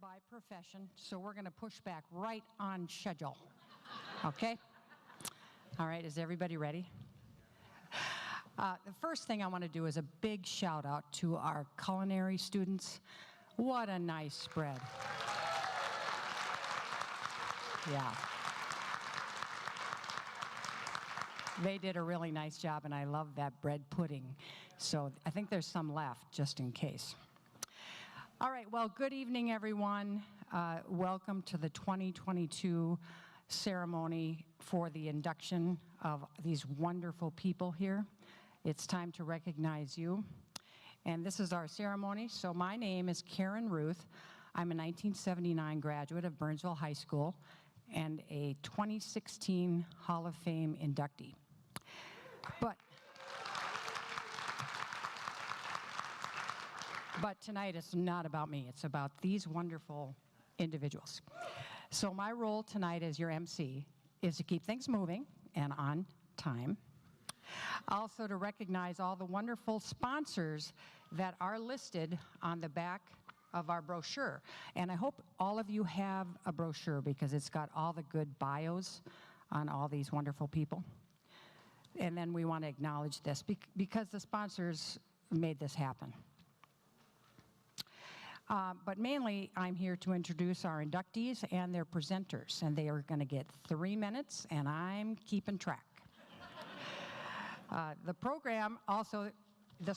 by profession, so we're going to push back right on schedule. Okay? All right, is everybody ready? The first thing I want to do is a big shout out to our culinary students. What a nice spread. Yeah. They did a really nice job, and I love that bread pudding. So I think there's some left, just in case. All right, well, good evening, everyone. Welcome to the 2022 ceremony for the induction of these wonderful people here. It's time to recognize you. And this is our ceremony. So my name is Karen Ruth. I'm a 1979 graduate of Burnsville High School and a 2016 Hall of Fame inductee. But tonight it's not about me, it's about these wonderful individuals. So my role tonight as your MC is to keep things moving and on time. Also to recognize all the wonderful sponsors that are listed on the back of our brochure. And I hope all of you have a brochure because it's got all the good bios on all these wonderful people. And then we want to acknowledge this because the sponsors made this happen. But mainly, I'm here to introduce our inductees and their presenters, and they are going to get 3 minutes, and I'm keeping track. This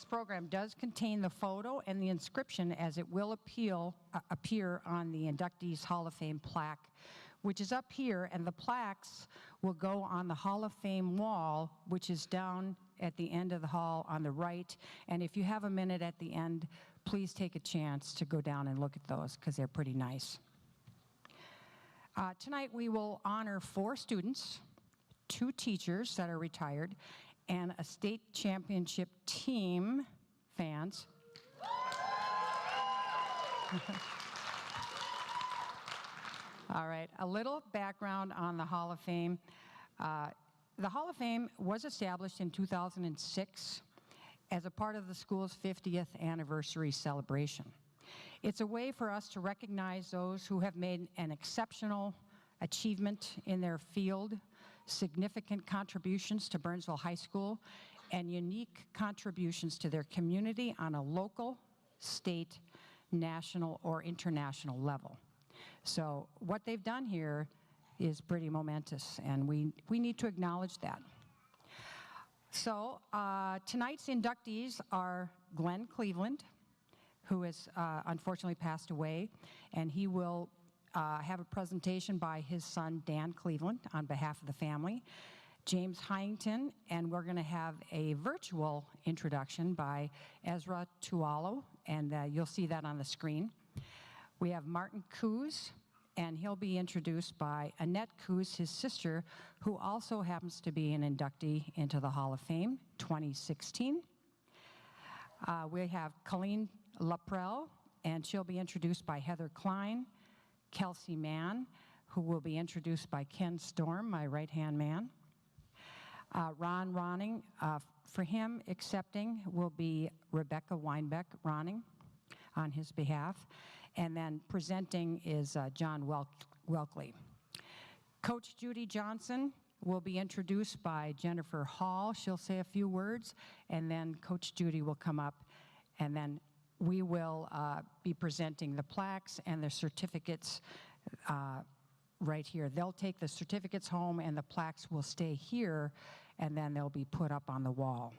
program does contain the photo and the inscription as it will appear on the Inductees Hall of Fame plaque, which is up here, and the plaques will go on the Hall of Fame wall, which is down at the end of the hall on the right. And if you have a minute at the end, please take a chance to go down and look at those because they're pretty nice. Tonight we will honor 4 students, 2 teachers that are retired, and a state championship team fans. All right, a little background on the Hall of Fame. The Hall of Fame was established in 2006 as a part of the school's 50th anniversary celebration. It's a way for us to recognize those who have made an exceptional achievement in their field, significant contributions to Burnsville High School, and unique contributions to their community on a local, state, national, or international level. So what they've done here is pretty momentous, and we need to acknowledge that. So tonight's inductees are Glenn Cleveland, who has unfortunately passed away, and he will have a presentation by his son, Dan Cleveland, on behalf of the family. James Huntington, and we're going to have a virtual introduction by Ezra Tualo, and you'll see that on the screen. We have Martin Coos, and he'll be introduced by Annette Coos, his sister, who also happens to be an inductee into the Hall of Fame, 2016. We have Colleen Laprel, and she'll be introduced by Heather Klein. Kelsey Mann, who will be introduced by Ken Storm, my right-hand man. Ron Ronning, for him accepting will be Rebecca Weinbeck Ronning on his behalf. And then presenting is John Welkley. Coach Judy Johnson will be introduced by Jennifer Hall. She'll say a few words, and then Coach Judy will come up, and then we will be presenting the plaques and the certificates right here. They'll take the certificates home, and the plaques will stay here, and then they'll be put up on the wall.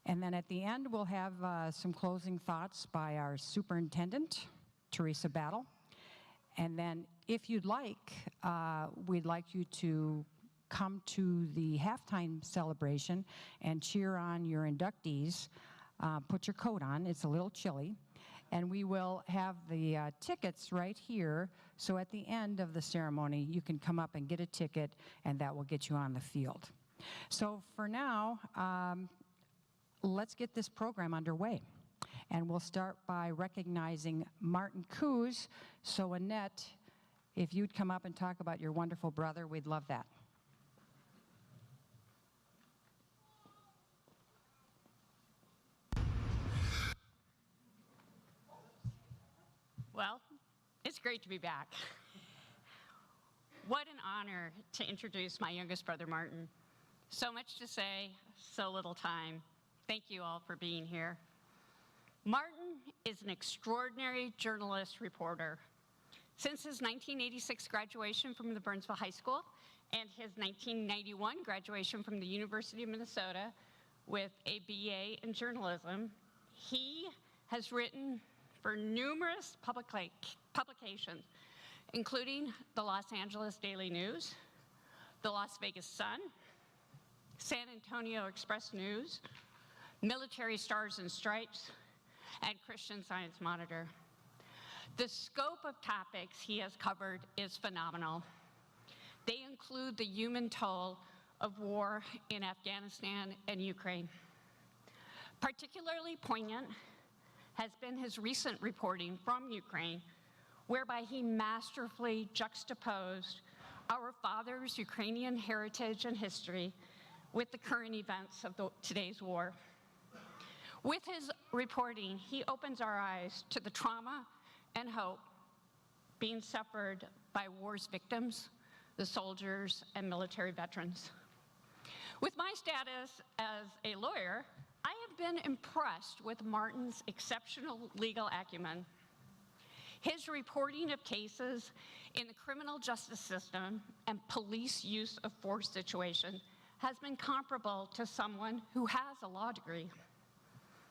And then at the end, we'll have some closing thoughts by our superintendent, Teresa Battle. And then if you'd like, we'd like you to come to the halftime celebration and cheer on your inductees. Put your coat on, it's a little chilly. And we will have the tickets right here, so at the end of the ceremony, you can come up and get a ticket, and that will get you on the field. So for now, let's get this program underway. And we'll start by recognizing Martin Coos. So Annette, if you'd come up and talk about your wonderful brother, we'd love that. Well, it's great to be back. What an honor to introduce my youngest brother, Martin. So much to say, so little time. Thank you all for being here. Martin is an extraordinary journalist reporter. Since his 1986 graduation from the Burnsville High School and his 1991 graduation from the University of Minnesota with a BA in journalism, he has written for numerous publications, including the Los Angeles Daily News, the Las Vegas Sun, San Antonio Express News, Military Stars and Stripes, and Christian Science Monitor. The scope of topics he has covered is phenomenal. They include the human toll of war in Afghanistan and Ukraine. Particularly poignant has been his recent reporting from Ukraine, whereby he masterfully juxtaposed our father's Ukrainian heritage and history with the current events of today's war. With his reporting, he opens our eyes to the trauma and hope being suffered by war's victims, the soldiers and military veterans. With my status as a lawyer, I have been impressed with Martin's exceptional legal acumen. His reporting of cases in the criminal justice system and police use of force situation has been comparable to someone who has a law degree.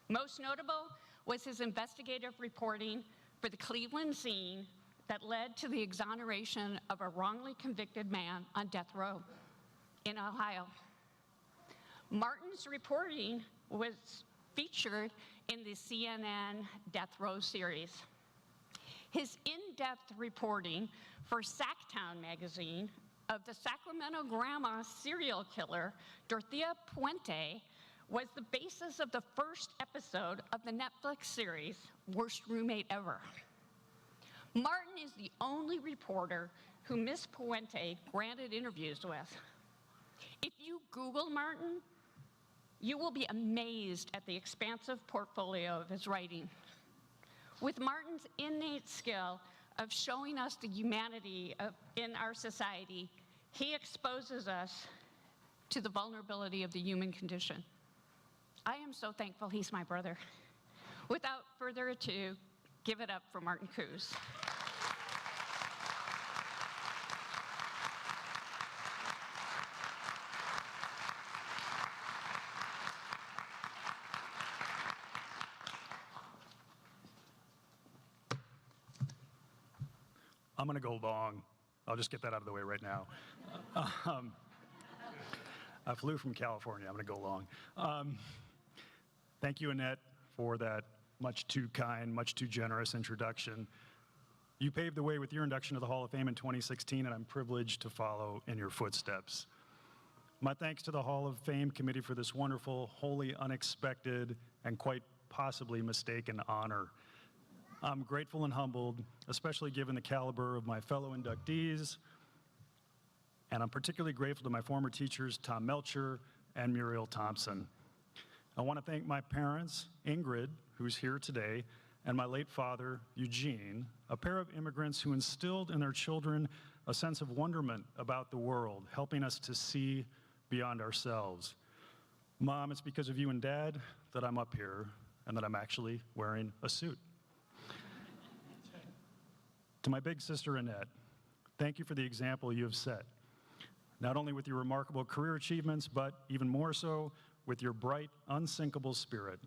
Most notable was his investigative reporting for the Cleveland scene that led to the exoneration of a wrongly convicted man on death row in Ohio. Martin's reporting was featured in the CNN Death Row series. His in-depth reporting for Sacktown magazine of the Sacramento grandma serial killer, Dorothea Puente, was the basis of the first episode of the Netflix series, Worst Roommate Ever. Martin is the only reporter who Miss Puente granted interviews with. If you Google Martin, you will be amazed at the expansive portfolio of his writing. With Martin's innate skill of showing us the humanity in our society, he exposes us to the vulnerability of the human condition. I am so thankful he's my brother. Without further ado, give it up for Martin Coos. I'm going to go long. I'll just get that out of the way right now. I flew from California. I'm going to go long. Thank you, Annette, for that much too kind, much too generous introduction. You paved the way with your induction to the Hall of Fame in 2016, and I'm privileged to follow in your footsteps. My thanks to the Hall of Fame committee for this wonderful, wholly unexpected, and quite possibly mistaken honor. I'm grateful and humbled, especially given the caliber of my fellow inductees, and I'm particularly grateful to my former teachers, Tom Melcher and Muriel Thompson. I want to thank my parents, Ingrid, who's here today, and my late father, Eugene, a pair of immigrants who instilled in their children a sense of wonderment about the world, helping us to see beyond ourselves. Mom, it's because of you and Dad that I'm up here and that I'm actually wearing a suit. To my big sister, Annette, thank you for the example you have set, not only with your remarkable career achievements, but even more so with your bright, unsinkable spirit.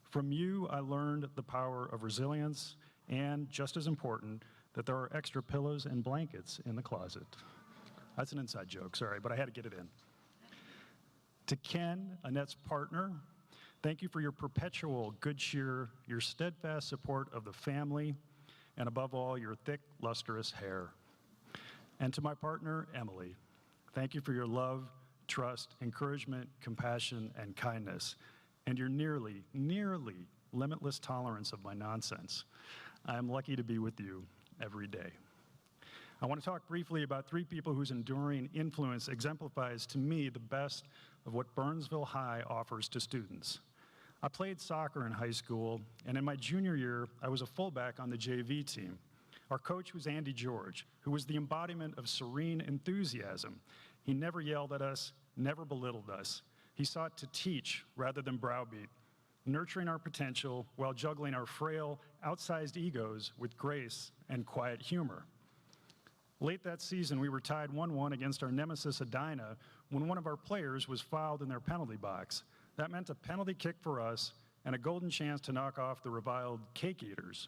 From you, I learned the power of resilience and, just as important, that there are extra pillows and blankets in the closet. That's an inside joke, sorry, but I had to get it in. To Ken, Annette's partner, thank you for your perpetual good cheer, your steadfast support of the family, and above all, your thick, lustrous hair. And to my partner, Emily, thank you for your love, trust, encouragement, compassion, and kindness, and your nearly limitless tolerance of my nonsense. I am lucky to be with you every day. I want to talk briefly about three people whose enduring influence exemplifies to me the best of what Burnsville High offers to students. I played soccer in high school, and in my junior year, I was a fullback on the JV team. Our coach was Andy George, who was the embodiment of serene enthusiasm. He never yelled at us, never belittled us. He sought to teach rather than browbeat, nurturing our potential while juggling our frail, outsized egos with grace and quiet humor. Late that season, we were tied 1-1 against our nemesis Edina when one of our players was fouled in their penalty box. That meant a penalty kick for us and a golden chance to knock off the reviled cake eaters.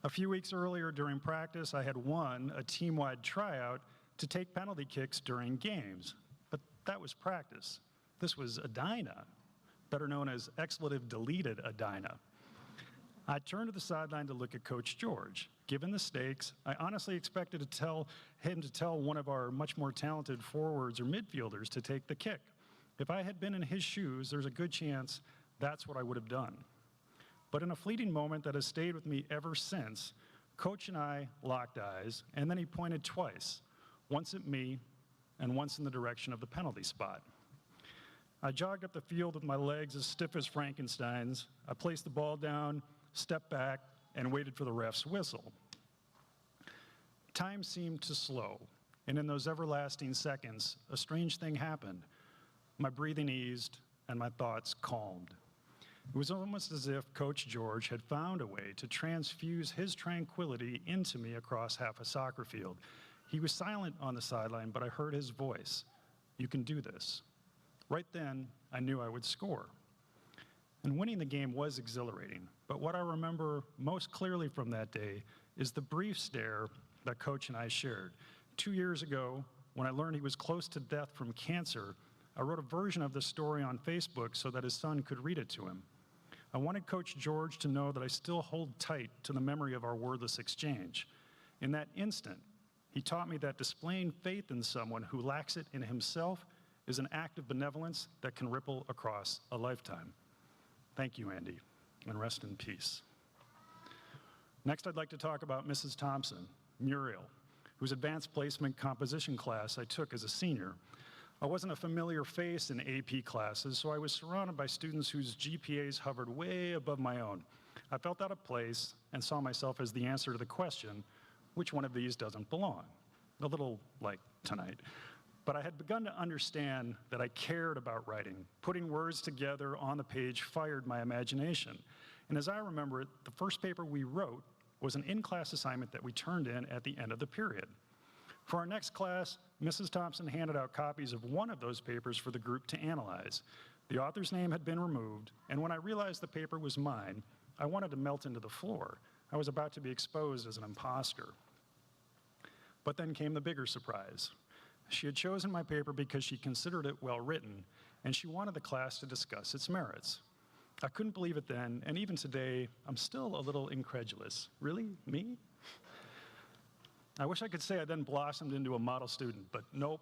A few weeks earlier during practice, I had won a team-wide tryout to take penalty kicks during games, but that was practice. This was Edina, better known as expletive-deleted Edina. I turned to the sideline to look at Coach George. Given the stakes, I honestly expected him to tell one of our much more talented forwards or midfielders to take the kick. If I had been in his shoes, there's a good chance that's what I would have done. But in a fleeting moment that has stayed with me ever since, Coach and I locked eyes, and then he pointed twice, once at me and once in the direction of the penalty spot. I jogged up the field with my legs as stiff as Frankenstein's. I placed the ball down, stepped back, and waited for the ref's whistle. Time seemed to slow, and in those everlasting seconds, a strange thing happened. My breathing eased, and my thoughts calmed. It was almost as if Coach George had found a way to transfuse his tranquility into me across half a soccer field. He was silent on the sideline, but I heard his voice. "You can do this." Right then, I knew I would score. And winning the game was exhilarating, but what I remember most clearly from that day is the brief stare that Coach and I shared. 2 years ago, when I learned he was close to death from cancer, I wrote a version of the story on Facebook so that his son could read it to him. I wanted Coach George to know that I still hold tight to the memory of our wordless exchange. In that instant, he taught me that displaying faith in someone who lacks it in himself is an act of benevolence that can ripple across a lifetime. Thank you, Andy, and rest in peace. Next, I'd like to talk about Mrs. Thompson, Muriel, whose advanced placement composition class I took as a senior. I wasn't a familiar face in AP classes, so I was surrounded by students whose GPAs hovered way above my own. I felt out of place and saw myself as the answer to the question, which one of these doesn't belong? A little like tonight. But I had begun to understand that I cared about writing. Putting words together on the page fired my imagination. And as I remember it, the first paper we wrote was an in-class assignment that we turned in at the end of the period. For our next class, Mrs. Thompson handed out copies of one of those papers for the group to analyze. The author's name had been removed, and when I realized the paper was mine, I wanted to melt into the floor. I was about to be exposed as an imposter. But then came the bigger surprise. She had chosen my paper because she considered it well-written, and she wanted the class to discuss its merits. I couldn't believe it then, and even today, I'm still a little incredulous. Really? Me? I wish I could say I then blossomed into a model student, but nope.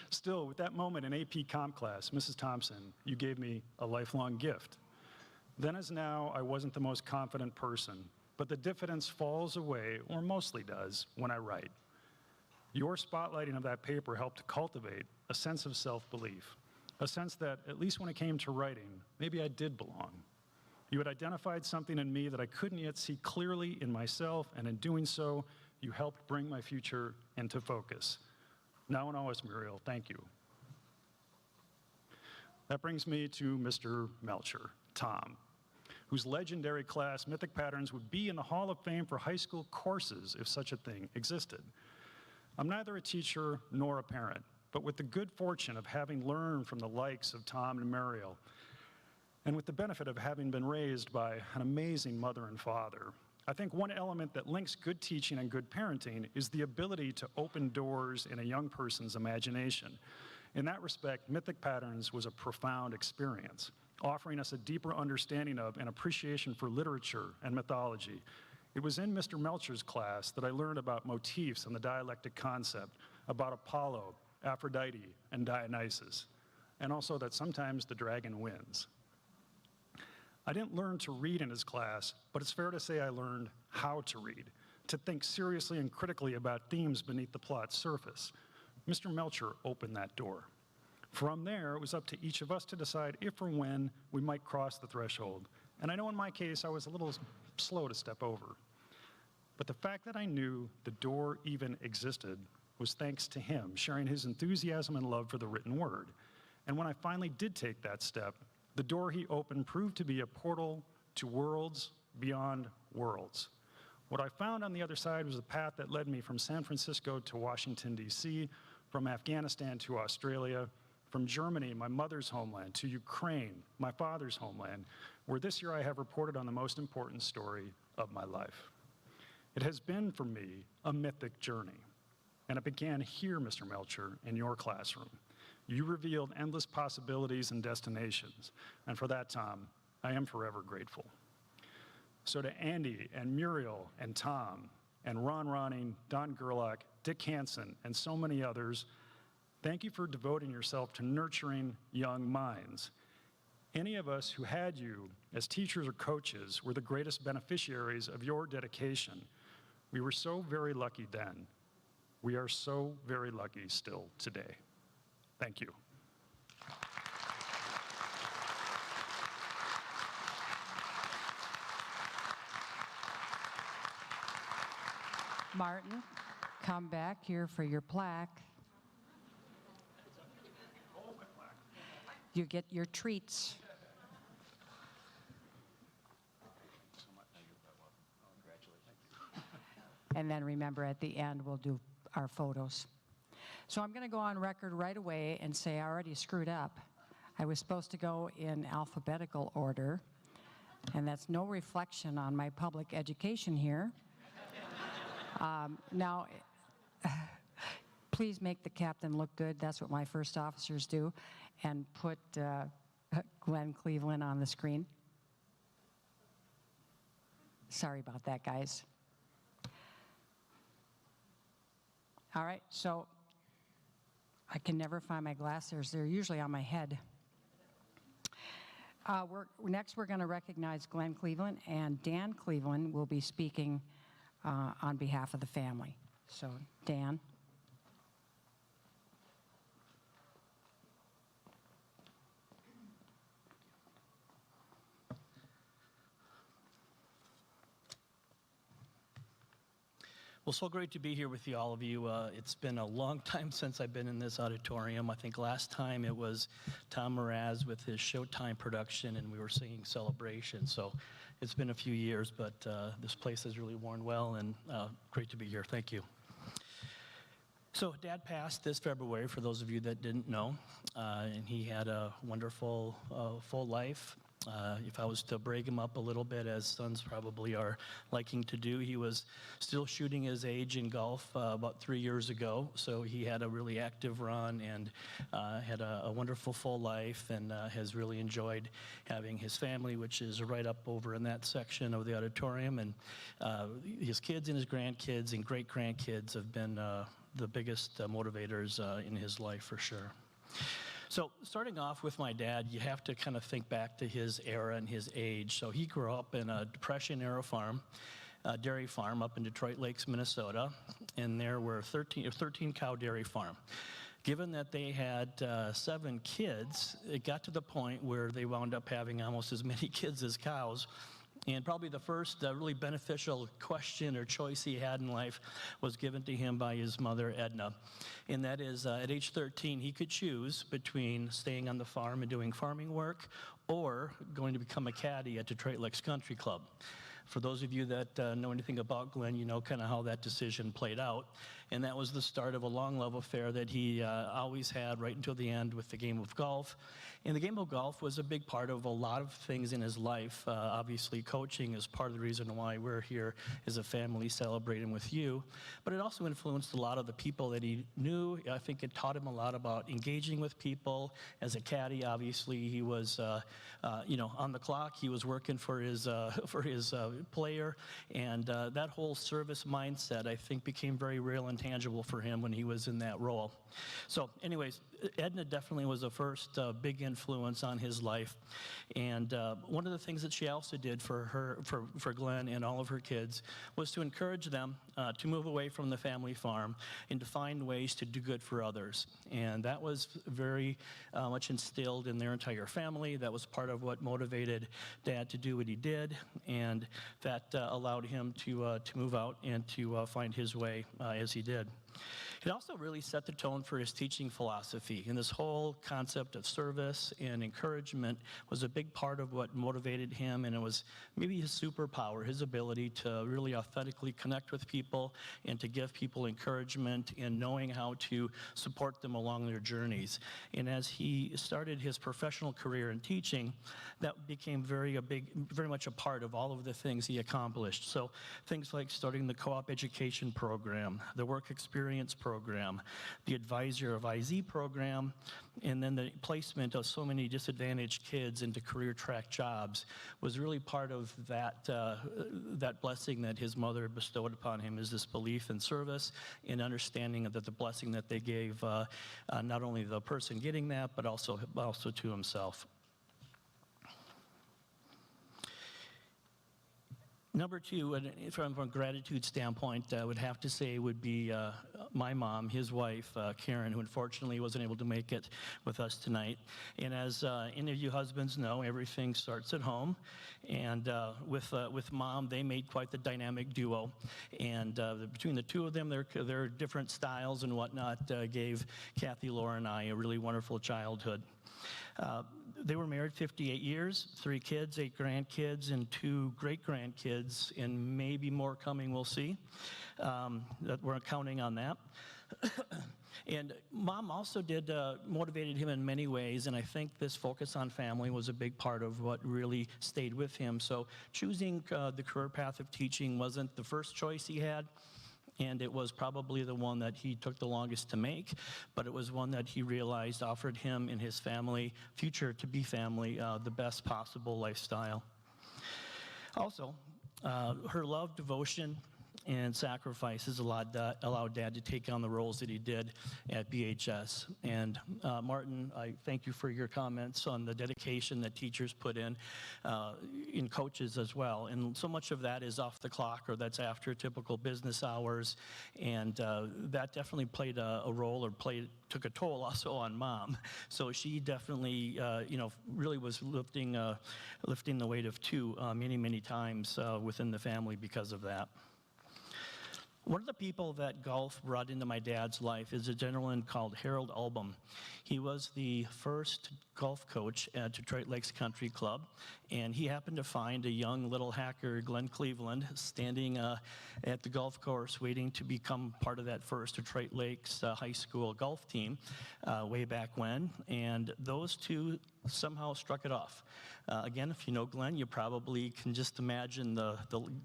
Still, with that moment in AP Comp class, Mrs. Thompson, you gave me a lifelong gift. Then as now, I wasn't the most confident person, but the diffidence falls away, or mostly does, when I write. Your spotlighting of that paper helped to cultivate a sense of self-belief, a sense that, at least when it came to writing, maybe I did belong. You had identified something in me that I couldn't yet see clearly in myself, and in doing so, you helped bring my future into focus. Now and always, Muriel, thank you. That brings me to Mr. Melcher, Tom, whose legendary class, Mythic Patterns, would be in the Hall of Fame for high school courses if such a thing existed. I'm neither a teacher nor a parent, but with the good fortune of having learned from the likes of Tom and Muriel, and with the benefit of having been raised by an amazing mother and father, I think one element that links good teaching and good parenting is the ability to open doors in a young person's imagination. In that respect, Mythic Patterns was a profound experience, offering us a deeper understanding of and appreciation for literature and mythology. It was in Mr. Melcher's class that I learned about motifs and the dialectic concept, about Apollo, Aphrodite, and Dionysus, and also that sometimes the dragon wins. I didn't learn to read in his class, but it's fair to say I learned how to read, to think seriously and critically about themes beneath the plot's surface. Mr. Melcher opened that door. From there, it was up to each of us to decide if or when we might cross the threshold. And I know in my case, I was a little slow to step over. But the fact that I knew the door even existed was thanks to him sharing his enthusiasm and love for the written word. And when I finally did take that step, the door he opened proved to be a portal to worlds beyond worlds. What I found on the other side was a path that led me from San Francisco to Washington, D.C., from Afghanistan to Australia, from Germany, my mother's homeland, to Ukraine, my father's homeland, where this year I have reported on the most important story of my life. It has been, for me, a mythic journey. And it began here, Mr. Melcher, in your classroom. You revealed endless possibilities and destinations. And for that, Tom, I am forever grateful. So to Andy and Muriel and Tom and Ron Ronning, Don Gerlach, Dick Hansen, and so many others, thank you for devoting yourself to nurturing young minds. Any of us who had you as teachers or coaches were the greatest beneficiaries of your dedication. We were so very lucky then. We are so very lucky still today. Thank you. Martin, come back here for your plaque. You get your treats. And then remember, at the end, we'll do our photos. So I'm going to go on record right away and say I already screwed up. I was supposed to go in alphabetical order, and that's no reflection on my public education here. Now, please make the captain look good. That's what my first officers do. And put Glenn Cleveland on the screen. Sorry about that, guys. All right, so I can never find my glasses. They're usually on my head. Next, we're going to recognize Glenn Cleveland, and Dan Cleveland will be speaking on behalf of the family. So, Dan. Well, so great to be here with all of you. It's been a long time since I've been in this auditorium. I think last time it was Tom Mraz with his Showtime production, and we were singing Celebration. So it's been a few years, but this place has really worn well, and great to be here. Thank you. So Dad passed this February, for those of you that didn't know, and he had a wonderful, full life. If I was to break him up a little bit, as sons probably are liking to do, he was still shooting his age in golf about 3 years ago. So he had a really active run and had a wonderful full life, and has really enjoyed having his family, which is right up over in that section of the auditorium. And his kids and his grandkids and great-grandkids have been the biggest motivators in his life for sure. So starting off with my dad, you have to kind of think back to his era and his age. So he grew up in a Depression-era farm, dairy farm up in Detroit Lakes, Minnesota, and there were 13 cow dairy farm. Given that they had 7 kids, it got to the point where they wound up having almost as many kids as cows. And probably the first really beneficial question or choice he had in life was given to him by his mother, Edna. And that is, at age 13, he could choose between staying on the farm and doing farming work or going to become a caddy at Detroit Lakes Country Club. For those of you that know anything about Glenn, you know kind of how that decision played out. And that was the start of a long love affair that he always had right until the end with the game of golf. And the game of golf was a big part of a lot of things in his life. Obviously, coaching is part of the reason why we're here as a family celebrating with you. But it also influenced a lot of the people that he knew. I think it taught him a lot about engaging with people. As a caddy, obviously, he was, on the clock. He was working for his player. And that whole service mindset, I think, became very real and tangible for him when he was in that role. So anyways, Edna definitely was the first big influence on his life. And one of the things that she also did for Glenn and all of her kids was to encourage them to move away from the family farm and to find ways to do good for others. And that was very much instilled in their entire family. That was part of what motivated Dad to do what he did. And that allowed him to move out and to find his way as he did. It also really set the tone for his teaching philosophy, and this whole concept of service and encouragement was a big part of what motivated him, and it was maybe his superpower, his ability to really authentically connect with people and to give people encouragement and knowing how to support them along their journeys. And as he started his professional career in teaching, that became very much a part of all of the things he accomplished. So things like starting the co-op education program, the work experience program, the advisor of IZ program, and then the placement of so many disadvantaged kids into career track jobs was really part of that, that blessing that his mother bestowed upon him, is this belief in service and understanding that the blessing that they gave not only the person getting that, but also to himself. Number two, and from a gratitude standpoint, I would have to say would be my mom, his wife, Karen, who unfortunately wasn't able to make it with us tonight. And as any of you husbands know, everything starts at home. And with Mom, they made quite the dynamic duo. And between the two of them, their different styles and whatnot gave Kathy, Laura, and I a really wonderful childhood. They were married 58 years, 3 kids, 8 grandkids, and 2 great-grandkids, and maybe more coming, we'll see. That we're counting on that. And Mom also motivated him in many ways, and I think this focus on family was a big part of what really stayed with him. So choosing the career path of teaching wasn't the first choice he had, and it was probably the one that he took the longest to make, but it was one that he realized offered him and his family, future to be family, the best possible lifestyle. Also, her love, devotion, and sacrifices allowed Dad to take on the roles that he did at BHS. And Martin, I thank you for your comments on the dedication that teachers put in coaches as well. And so much of that is off the clock, or that's after typical business hours. And that definitely played a role, or took a toll also on Mom. So she definitely, really was lifting the weight of 2 many times within the family because of that. One of the people that golf brought into my dad's life is a gentleman called Harold Album. He was the first golf coach at Detroit Lakes Country Club, and he happened to find a young little hacker, Glenn Cleveland, standing at the golf course waiting to become part of that first Detroit Lakes high school golf team way back when, and those two somehow struck it off. Again, if you know Glenn, you probably can just imagine the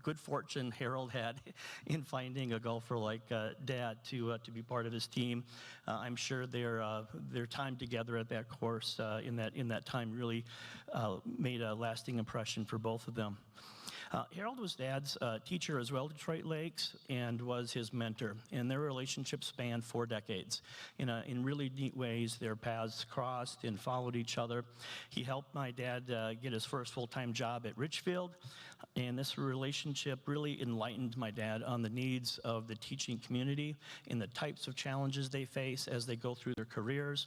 good fortune Harold had in finding a golfer like Dad to be part of his team. I'm sure their time together at that course in that time really made a lasting impression for both of them. Harold was Dad's teacher as well at Detroit Lakes, and was his mentor. And their relationship spanned 4 decades. In really neat ways, their paths crossed and followed each other. He helped my dad get his first full-time job at Richfield, and this relationship really enlightened my dad on the needs of the teaching community and the types of challenges they face as they go through their careers.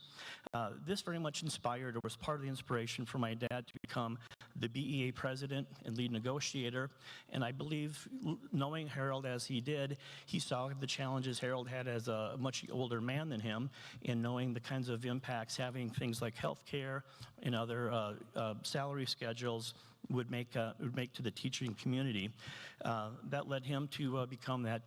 This very much inspired, or was part of the inspiration for my dad to become the BEA president and lead negotiator. And I believe, knowing Harold as he did, he saw the challenges Harold had as a much older man than him, and knowing the kinds of impacts having things like health care and other salary schedules would make to the teaching community. That led him to become that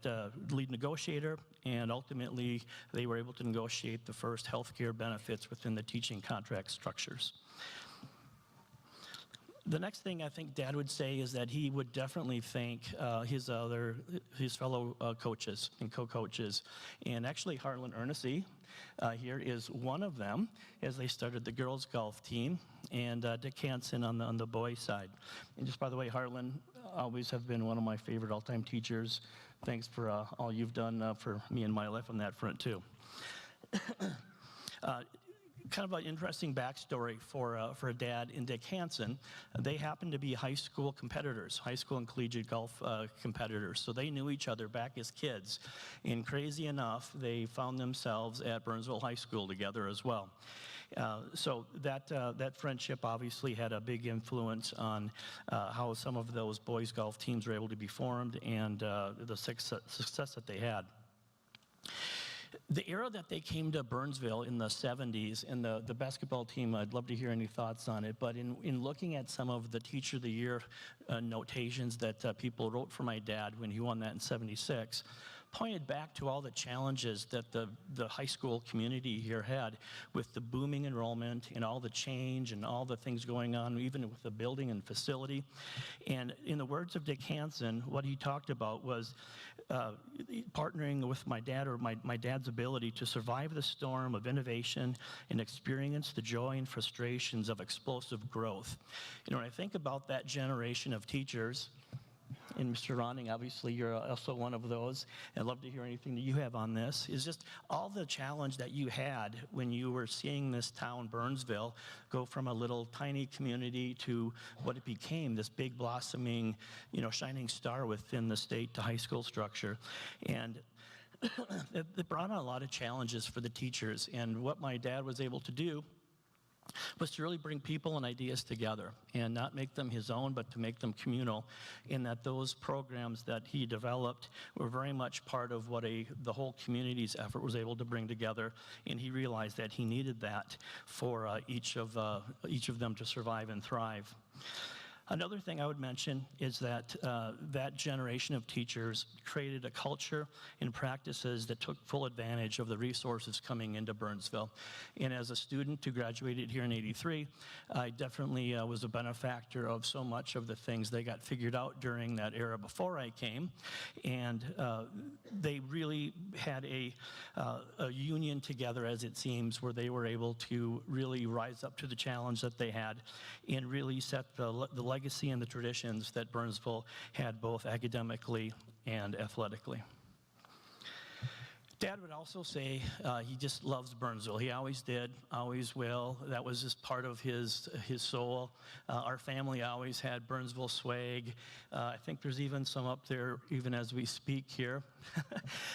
lead negotiator, and ultimately they were able to negotiate the first health care benefits within the teaching contract structures. The next thing I think Dad would say is that he would definitely thank his fellow coaches and co-coaches. And actually, Harlan Ernest here is one of them, as they started the girls' golf team, and Dick Hansen on the boys' side. And just by the way, Harlan, always have been one of my favorite all-time teachers. Thanks for all you've done for me and my life on that front, too. kind of an interesting backstory for a dad and Dick Hansen. They happened to be high school competitors, high school and collegiate golf competitors. So they knew each other back as kids. And crazy enough, they found themselves at Burnsville High School together as well. So that friendship obviously had a big influence on how some of those boys golf teams were able to be formed and the success that they had. The era that they came to Burnsville in the 70s, and the basketball team, I'd love to hear any thoughts on it, but in looking at some of the Teacher of the Year notations that people wrote for my dad when he won that in 76, pointed back to all the challenges that the high school community here had with the booming enrollment and all the change and all the things going on, even with the building and facility. And in the words of Dick Hansen, what he talked about was partnering with my dad, or my dad's ability to survive the storm of innovation and experience the joy and frustrations of explosive growth. You know, when I think about that generation of teachers, and Mr. Ronning, obviously, you're also one of those. I'd love to hear anything that you have on this. Is just all the challenge that you had when you were seeing this town, Burnsville, go from a little tiny community to what it became, this big blossoming, shining star within the state to high school structure. And it brought on a lot of challenges for the teachers. And what my dad was able to do was to really bring people and ideas together and not make them his own, but to make them communal, in that those programs that he developed were very much part of what the whole community's effort was able to bring together, and he realized that he needed that for each of them to survive and thrive. Another thing I would mention is that that generation of teachers created a culture and practices that took full advantage of the resources coming into Burnsville. And as a student who graduated here in '83, I definitely was a benefactor of so much of the things they got figured out during that era before I came. And they really had a union together, as it seems, where they were able to really rise up to the challenge that they had and really set the legacy and the traditions that Burnsville had, both academically and athletically. Dad would also say he just loves Burnsville. He always did, always will. That was just part of his soul. Our family always had Burnsville swag. I think there's even some up there even as we speak here.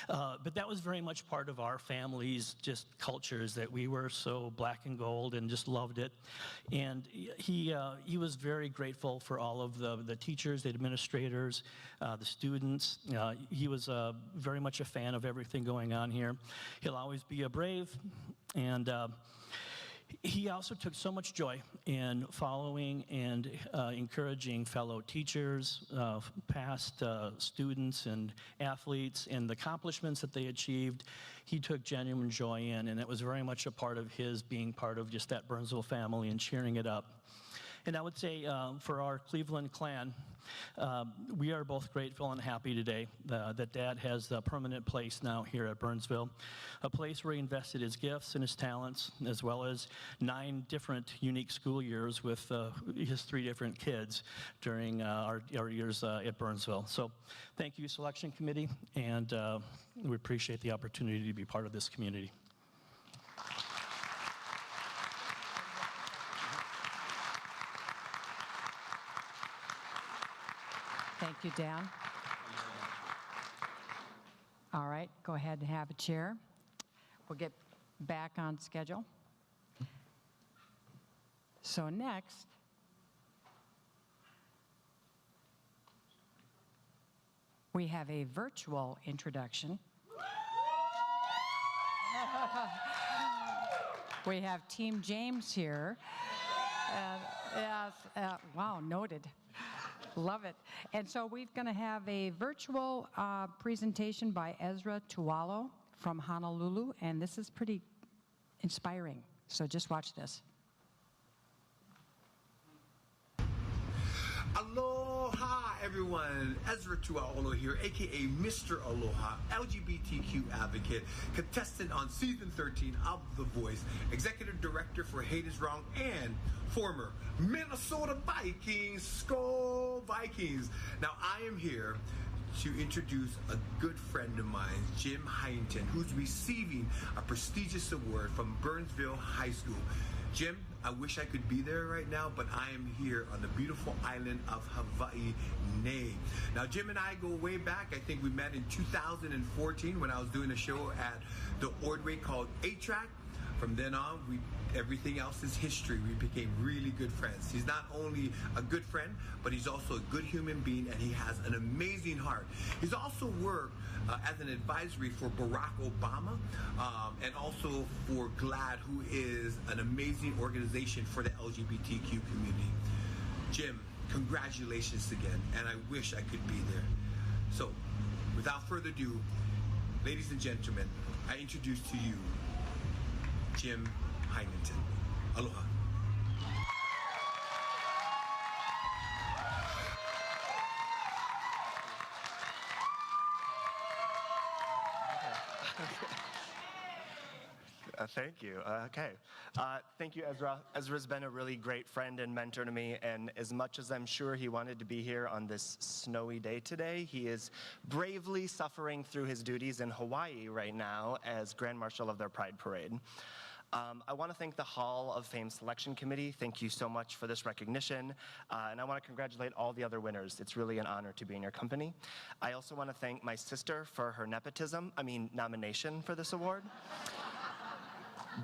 But that was very much part of our family's just cultures, that we were so black and gold and just loved it. And he was very grateful for all of the teachers, the administrators, the students. He was very much a fan of everything going on here. He'll always be a brave, and he also took so much joy in following and encouraging fellow teachers, past students and athletes, and the accomplishments that they achieved. He took genuine joy in, and it was very much a part of his being part of just that Burnsville family and cheering it up. And I would say for our Cleveland clan, we are both grateful and happy today that Dad has a permanent place now here at Burnsville, a place where he invested his gifts and his talents, as well as 9 different unique school years with his 3 different kids during our years at Burnsville. So thank you, Selection Committee, and we appreciate the opportunity to be part of this community. Thank you, Dan. All right, go ahead and have a chair. We'll get back on schedule. So next, we have a virtual introduction. We have Team James here. Yes, wow, noted. Love it. And so we're going to have a virtual presentation by Ezra Tuwalo from Honolulu, and this is pretty inspiring. So just watch this. Aloha, everyone. Ezra Tuwalo here, a.k.a. Mr. Aloha, LGBTQ advocate, contestant on Season 13 of The Voice, Executive Director for Hate Is Wrong, and former Minnesota Vikings, Skol Vikings. Now, I am here to introduce a good friend of mine, Jim Huntington, who's receiving a prestigious award from Burnsville High School. Jim, I wish I could be there right now, but I am here on the beautiful island of Hawaii. Now, Jim and I go way back. I think we met in 2014 when I was doing a show at the Ordway called 8-Track. From then on, everything else is history. We became really good friends. He's not only a good friend, but he's also a good human being, and he has an amazing heart. He's also worked as an advisory for Barack Obama, and also for GLAAD, who is an amazing organization for the LGBTQ community. Jim, congratulations again, and I wish I could be there. So, without further ado, ladies and gentlemen, I introduce to you Jim Huntington. Aloha. Thank you. Okay. Thank you, Ezra. Ezra's been a really great friend and mentor to me, and as much as I'm sure he wanted to be here on this snowy day today, he is bravely suffering through his duties in Hawaii right now as Grand Marshal of their Pride Parade. I want to thank the Hall of Fame Selection Committee. Thank you so much for this recognition. And I want to congratulate all the other winners. It's really an honor to be in your company. I also want to thank my sister for her nomination for this award.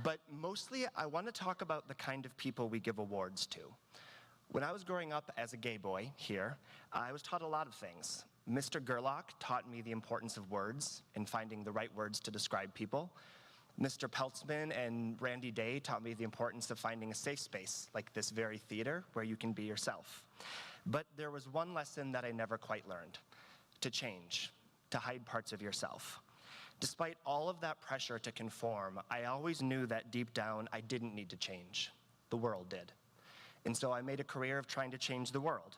But mostly, I want to talk about the kind of people we give awards to. When I was growing up as a gay boy here, I was taught a lot of things. Mr. Gerlach taught me the importance of words and finding the right words to describe people. Mr. Peltzman and Randy Day taught me the importance of finding a safe space, like this very theater, where you can be yourself. But there was one lesson that I never quite learned: to change, to hide parts of yourself. Despite all of that pressure to conform, I always knew that deep down I didn't need to change. The world did. And so I made a career of trying to change the world.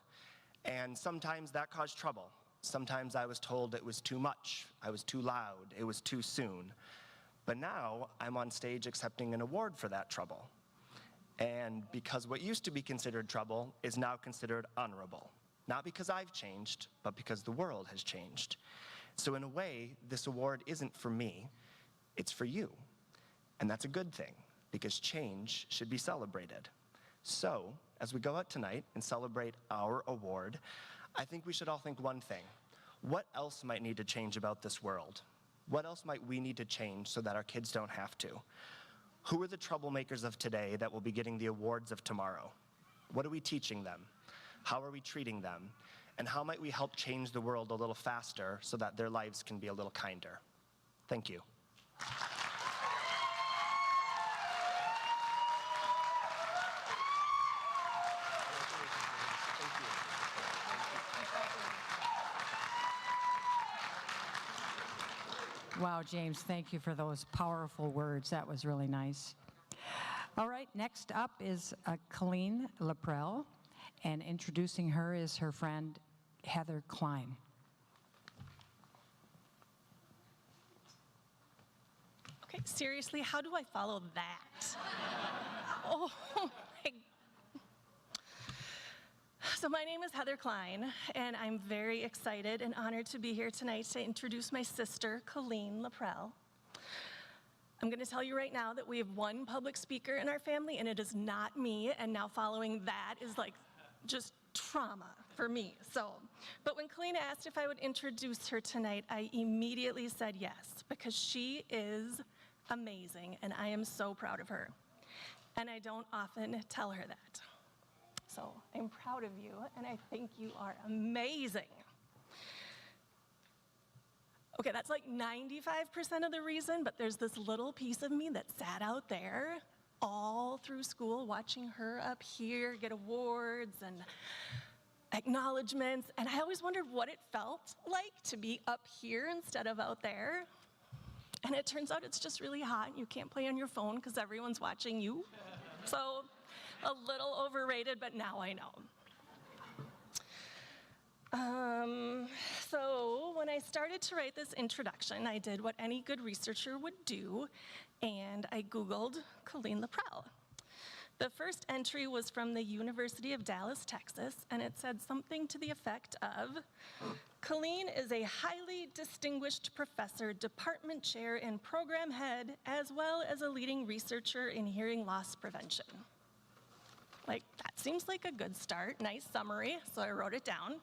And sometimes that caused trouble. Sometimes I was told it was too much, I was too loud, it was too soon. But now I'm on stage accepting an award for that trouble. And because what used to be considered trouble is now considered honorable. Not because I've changed, but because the world has changed. So in a way, this award isn't for me, it's for you. And that's a good thing, because change should be celebrated. So, as we go out tonight and celebrate our award, I think we should all think one thing: what else might need to change about this world? What else might we need to change so that our kids don't have to? Who are the troublemakers of today that will be getting the awards of tomorrow? What are we teaching them? How are we treating them? And how might we help change the world a little faster so that their lives can be a little kinder? Thank you. Wow, James, thank you for those powerful words. That was really nice. All right, next up is Colleen Laprel, and introducing her is her friend, Heather Klein. Okay, seriously, how do I follow that? Oh my. So my name is Heather Klein, and I'm very excited and honored to be here tonight to introduce my sister, Colleen Laprel. I'm going to tell you right now that we have one public speaker in our family, and it is not me, and now following that is like just trauma for me. But when Colleen asked if I would introduce her tonight, I immediately said yes, because she is amazing, and I am so proud of her. And I don't often tell her that. So I'm proud of you, and I think you are amazing. Okay, that's like 95% of the reason, but there's this little piece of me that sat out there all through school watching her up here get awards and acknowledgments, and I always wondered what it felt like to be up here instead of out there. And it turns out it's just really hot, and you can't play on your phone because everyone's watching you. So a little overrated, but now I know. So when I started to write this introduction, I did what any good researcher would do, and I Googled Colleen Laprel. The first entry was from the University of Dallas, Texas, and it said something to the effect of, Colleen is a highly distinguished professor, department chair, and program head, as well as a leading researcher in hearing loss prevention. Like, that seems like a good start, nice summary, so I wrote it down.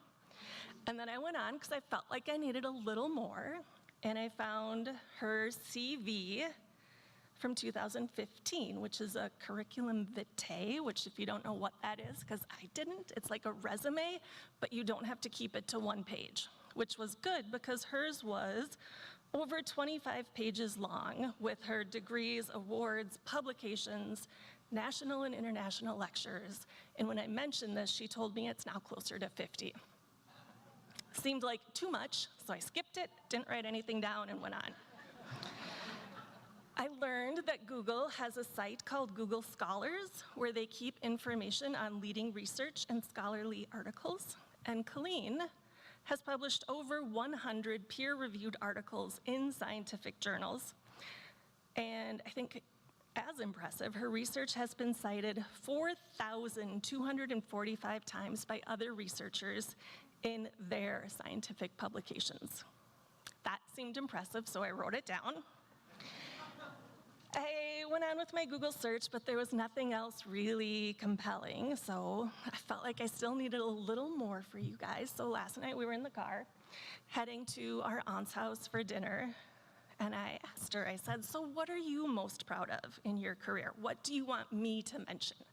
And then I went on because I felt like I needed a little more, and I found her CV from 2015, which is a curriculum vitae, which if you don't know what that is, because I didn't, it's like a resume, but you don't have to keep it to one page, which was good because hers was over 25 pages long with her degrees, awards, publications, national and international lectures. And when I mentioned this, she told me it's now closer to 50. Seemed like too much, so I skipped it, didn't write anything down, and went on. I learned that Google has a site called Google Scholars where they keep information on leading research and scholarly articles. And Colleen has published over 100 peer-reviewed articles in scientific journals. And I think as impressive, her research has been cited 4,245 times by other researchers in their scientific publications. That seemed impressive, so I wrote it down. I went on with my Google search, but there was nothing else really compelling, so I felt like I still needed a little more for you guys. So last night we were in the car, heading to our aunt's house for dinner, and I asked her, I said, so what are you most proud of in your career? What do you want me to mention?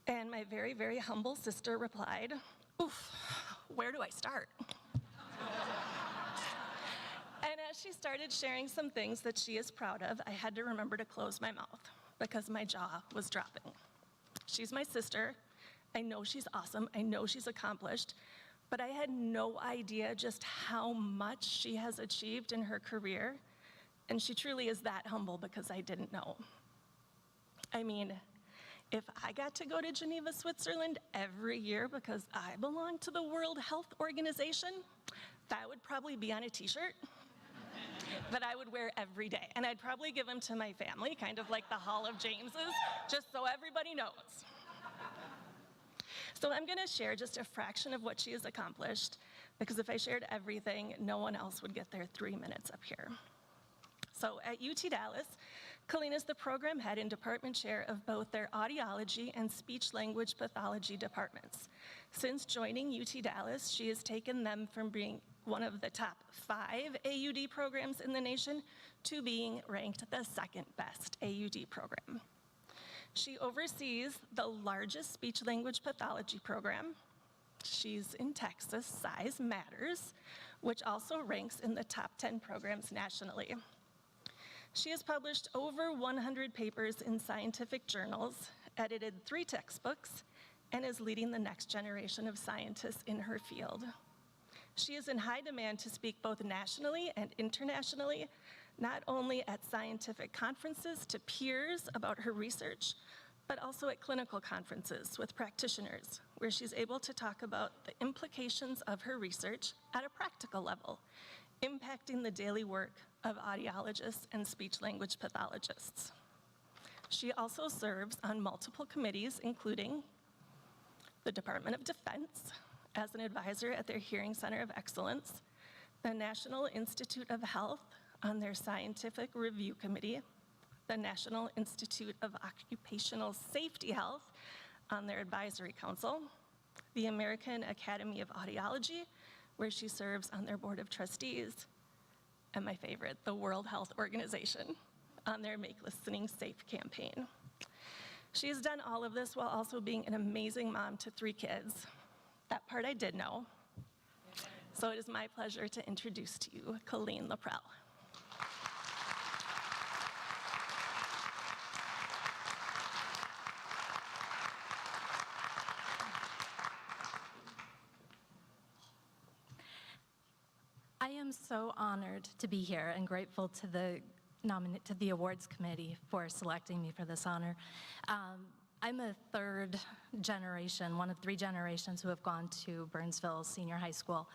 And my very, very humble sister replied, oof, where do I start? And as she started sharing some things that she is proud of, I had to remember to close my mouth because my jaw was dropping. She's my sister. I know she's awesome. I know she's accomplished, but I had no idea just how much she has achieved in her career, and she truly is that humble because I didn't know. I mean, if I got to go to Geneva, Switzerland every year because I belong to the World Health Organization, that would probably be on a t-shirt that I would wear every day. And I'd probably give them to my family, kind of like the Hall of Jameses, just so everybody knows. So I'm gonna share just a fraction of what she has accomplished, because if I shared everything, no one else would get their 3 minutes up here. So at UT Dallas, Colleen is the program head and department chair of both their audiology and speech-language pathology departments. Since joining UT Dallas, she has taken them from being one of the top 5 AUD programs in the nation to being ranked the second best AUD program. She oversees the largest speech-language pathology program. She's in Texas, size matters, which also ranks in the top 10 programs nationally. She has published over 100 papers in scientific journals, edited 3 textbooks, and is leading the next generation of scientists in her field. She is in high demand to speak both nationally and internationally, not only at scientific conferences to peers about her research, but also at clinical conferences with practitioners, where she's able to talk about the implications of her research at a practical level, impacting the daily work of audiologists and speech-language pathologists. She also serves on multiple committees, including the Department of Defense, as an advisor at their Hearing Center of Excellence, the National Institute of Health on their Scientific Review Committee, the National Institute of Occupational Safety Health on their Advisory Council, the American Academy of Audiology, where she serves on their Board of Trustees, and my favorite, the World Health Organization on their Make Listening Safe campaign. She has done all of this while also being an amazing mom to 3 kids. That part I did know. So it is my pleasure to introduce to you Colleen Laprel. I am so honored to be here and grateful to the awards committee for selecting me for this honor. I'm a 3rd generation, one of 3 generations who have gone to Burnsville Senior High School.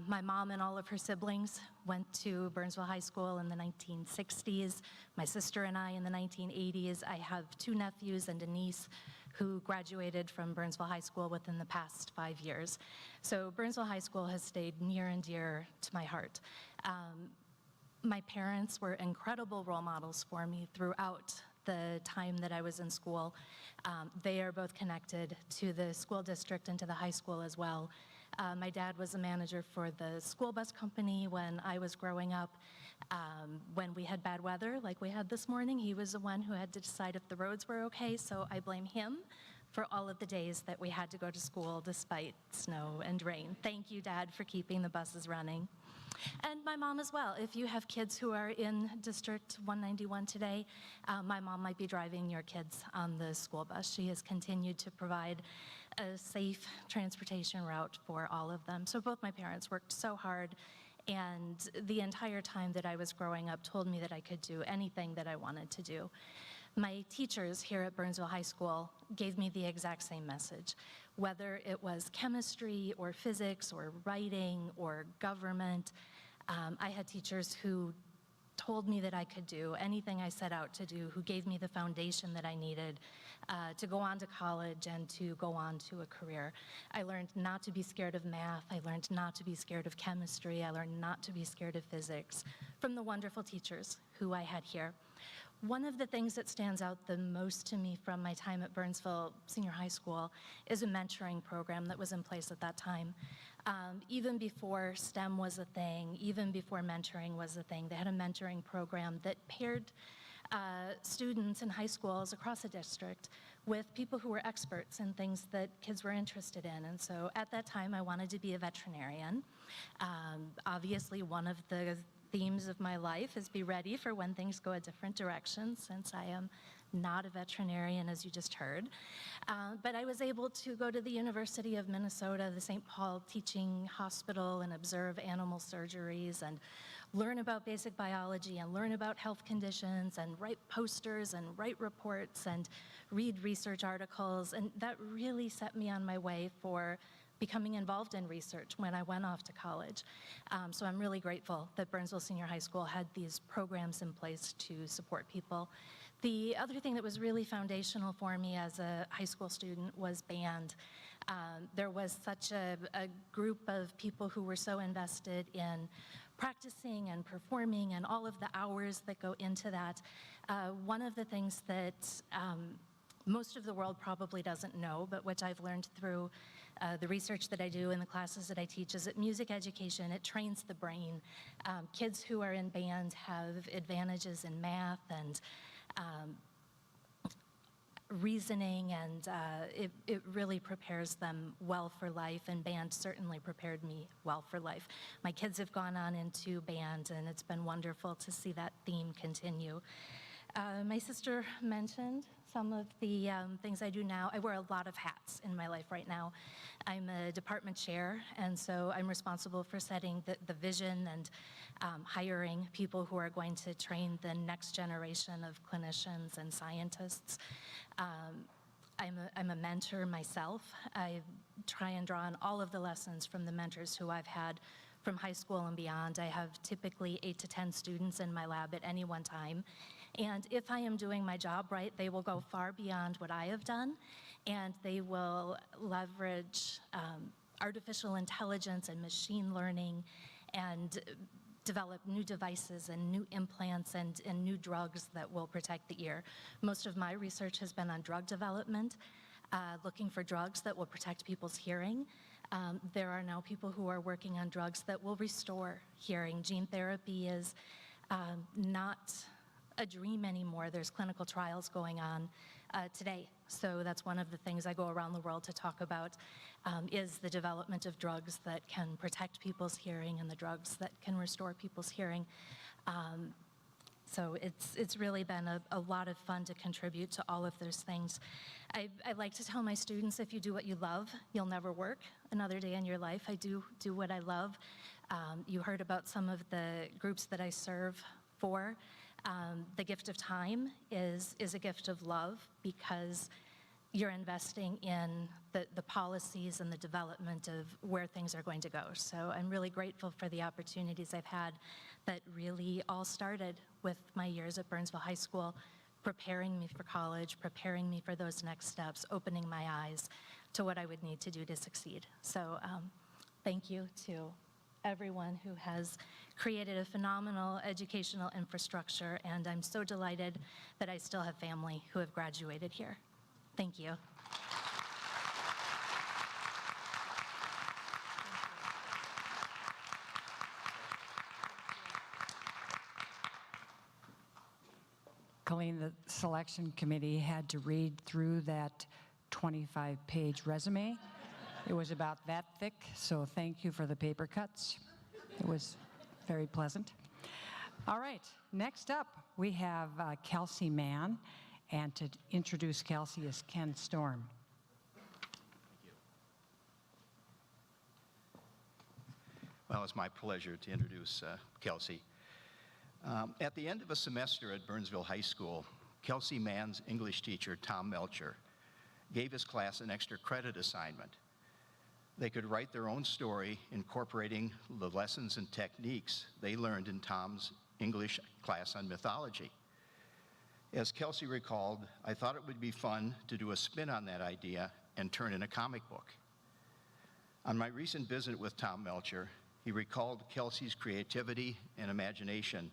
My mom and all of her siblings went to Burnsville High School in the 1960s. My sister and I in the 1980s. I have 2 nephews and a niece who graduated from Burnsville High School within the past 5 years. So Burnsville High School has stayed near and dear to my heart. My parents were incredible role models for me throughout the time that I was in school. They are both connected to the school district and to the high school as well. My dad was a manager for the school bus company when I was growing up. When we had bad weather, like we had this morning, he was the one who had to decide if the roads were okay, so I blame him for all of the days that we had to go to school despite snow and rain. Thank you, Dad, for keeping the buses running. And my mom as well. If you have kids who are in District 191 today, my mom might be driving your kids on the school bus. She has continued to provide a safe transportation route for all of them. So both my parents worked so hard, and the entire time that I was growing up told me that I could do anything that I wanted to do. My teachers here at Burnsville High School gave me the exact same message. Whether it was chemistry or physics or writing or government, I had teachers who told me that I could do anything I set out to do, who gave me the foundation that I needed to go on to college and to go on to a career. I learned not to be scared of math. I learned not to be scared of chemistry. I learned not to be scared of physics from the wonderful teachers who I had here. One of the things that stands out the most to me from my time at Burnsville Senior High School is a mentoring program that was in place at that time. Even before STEM was a thing, even before mentoring was a thing, they had a mentoring program that paired students in high schools across the district with people who were experts in things that kids were interested in. And so at that time, I wanted to be a veterinarian. Obviously, one of the themes of my life is be ready for when things go a different direction, since I am not a veterinarian, as you just heard. But I was able to go to the University of Minnesota, the St. Paul Teaching Hospital, and observe animal surgeries and learn about basic biology and learn about health conditions and write posters and write reports and read research articles. And that really set me on my way for becoming involved in research when I went off to college. So I'm really grateful that Burnsville Senior High School had these programs in place to support people. The other thing that was really foundational for me as a high school student was band. There was such a group of people who were so invested in practicing and performing and all of the hours that go into that. One of the things that most of the world probably doesn't know, but which I've learned through the research that I do and the classes that I teach, is that music education, it trains the brain. Kids who are in band have advantages in math and reasoning, and it really prepares them well for life, and band certainly prepared me well for life. My kids have gone on into band, and it's been wonderful to see that theme continue. My sister mentioned some of the things I do now. I wear a lot of hats in my life right now. I'm a department chair, and so I'm responsible for setting the vision and hiring people who are going to train the next generation of clinicians and scientists. I'm a mentor myself. I try and draw on all of the lessons from the mentors who I've had from high school and beyond. I have typically 8 to 10 students in my lab at any one time. And if I am doing my job right, they will go far beyond what I have done, and they will leverage artificial intelligence and machine learning and develop new devices and new implants and new drugs that will protect the ear. Most of my research has been on drug development, looking for drugs that will protect people's hearing. There are now people who are working on drugs that will restore hearing. Gene therapy is not a dream anymore. There's clinical trials going on today. So that's one of the things I go around the world to talk about, is the development of drugs that can protect people's hearing and the drugs that can restore people's hearing. So it's really been a lot of fun to contribute to all of those things. I like to tell my students, if you do what you love, you'll never work another day in your life. I do what I love. You heard about some of the groups that I serve for. The gift of time is a gift of love, because you're investing in the policies and the development of where things are going to go. So I'm really grateful for the opportunities I've had that really all started with my years at Burnsville High School, preparing me for college, preparing me for those next steps, opening my eyes to what I would need to do to succeed. So thank you to everyone who has created a phenomenal educational infrastructure, and I'm so delighted that I still have family who have graduated here. Thank you. Colleen, the selection committee had to read through that 25-page resume. It was about that thick, so thank you for the paper cuts. It was very pleasant. All right, next up, we have Kelsey Mann, and to introduce Kelsey is Ken Storm. Well, it's my pleasure to introduce Kelsey. At the end of a semester at Burnsville High School, Kelsey Mann's English teacher, Tom Melcher, gave his class an extra credit assignment. They could write their own story incorporating the lessons and techniques they learned in Tom's English class on mythology. As Kelsey recalled, I thought it would be fun to do a spin on that idea and turn in a comic book. On my recent visit with Tom Melcher, he recalled Kelsey's creativity and imagination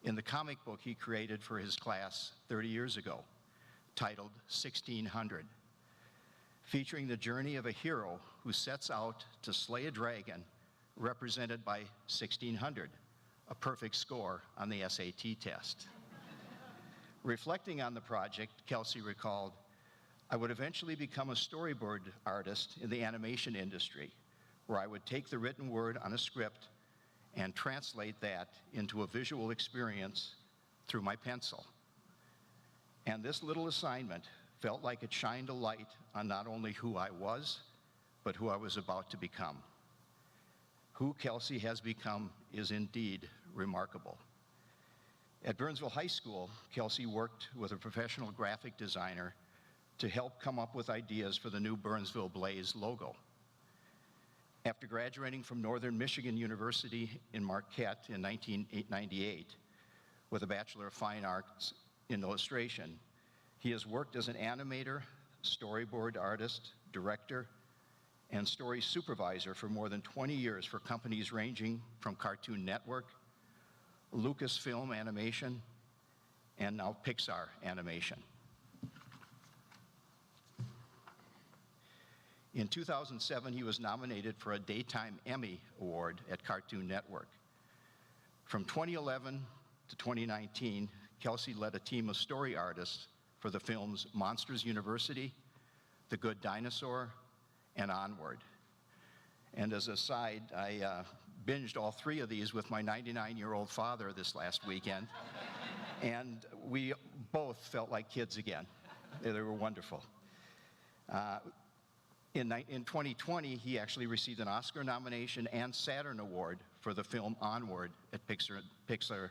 in the comic book he created for his class 30 years ago, titled 1600, featuring the journey of a hero who sets out to slay a dragon represented by 1600, a perfect score on the SAT test. Reflecting on the project, Kelsey recalled, I would eventually become a storyboard artist in the animation industry, where I would take the written word on a script and translate that into a visual experience through my pencil. And this little assignment felt like it shined a light on not only who I was, but who I was about to become. Who Kelsey has become is indeed remarkable. At Burnsville High School, Kelsey worked with a professional graphic designer to help come up with ideas for the new Burnsville Blaze logo. After graduating from Northern Michigan University in Marquette in 1998 with a Bachelor of Fine Arts in illustration, he has worked as an animator, storyboard artist, director, and story supervisor for more than 20 years for companies ranging from Cartoon Network, Lucasfilm Animation, and now Pixar Animation. In 2007, he was nominated for a Daytime Emmy Award at Cartoon Network. From 2011 to 2019, Kelsey led a team of story artists for the films Monsters University, The Good Dinosaur, and Onward. And as a side, I binged all three of these with my 99-year-old father this last weekend, and we both felt like kids again. They were wonderful. In 2020, he actually received an Oscar nomination and Saturn Award for the film Onward at Pixar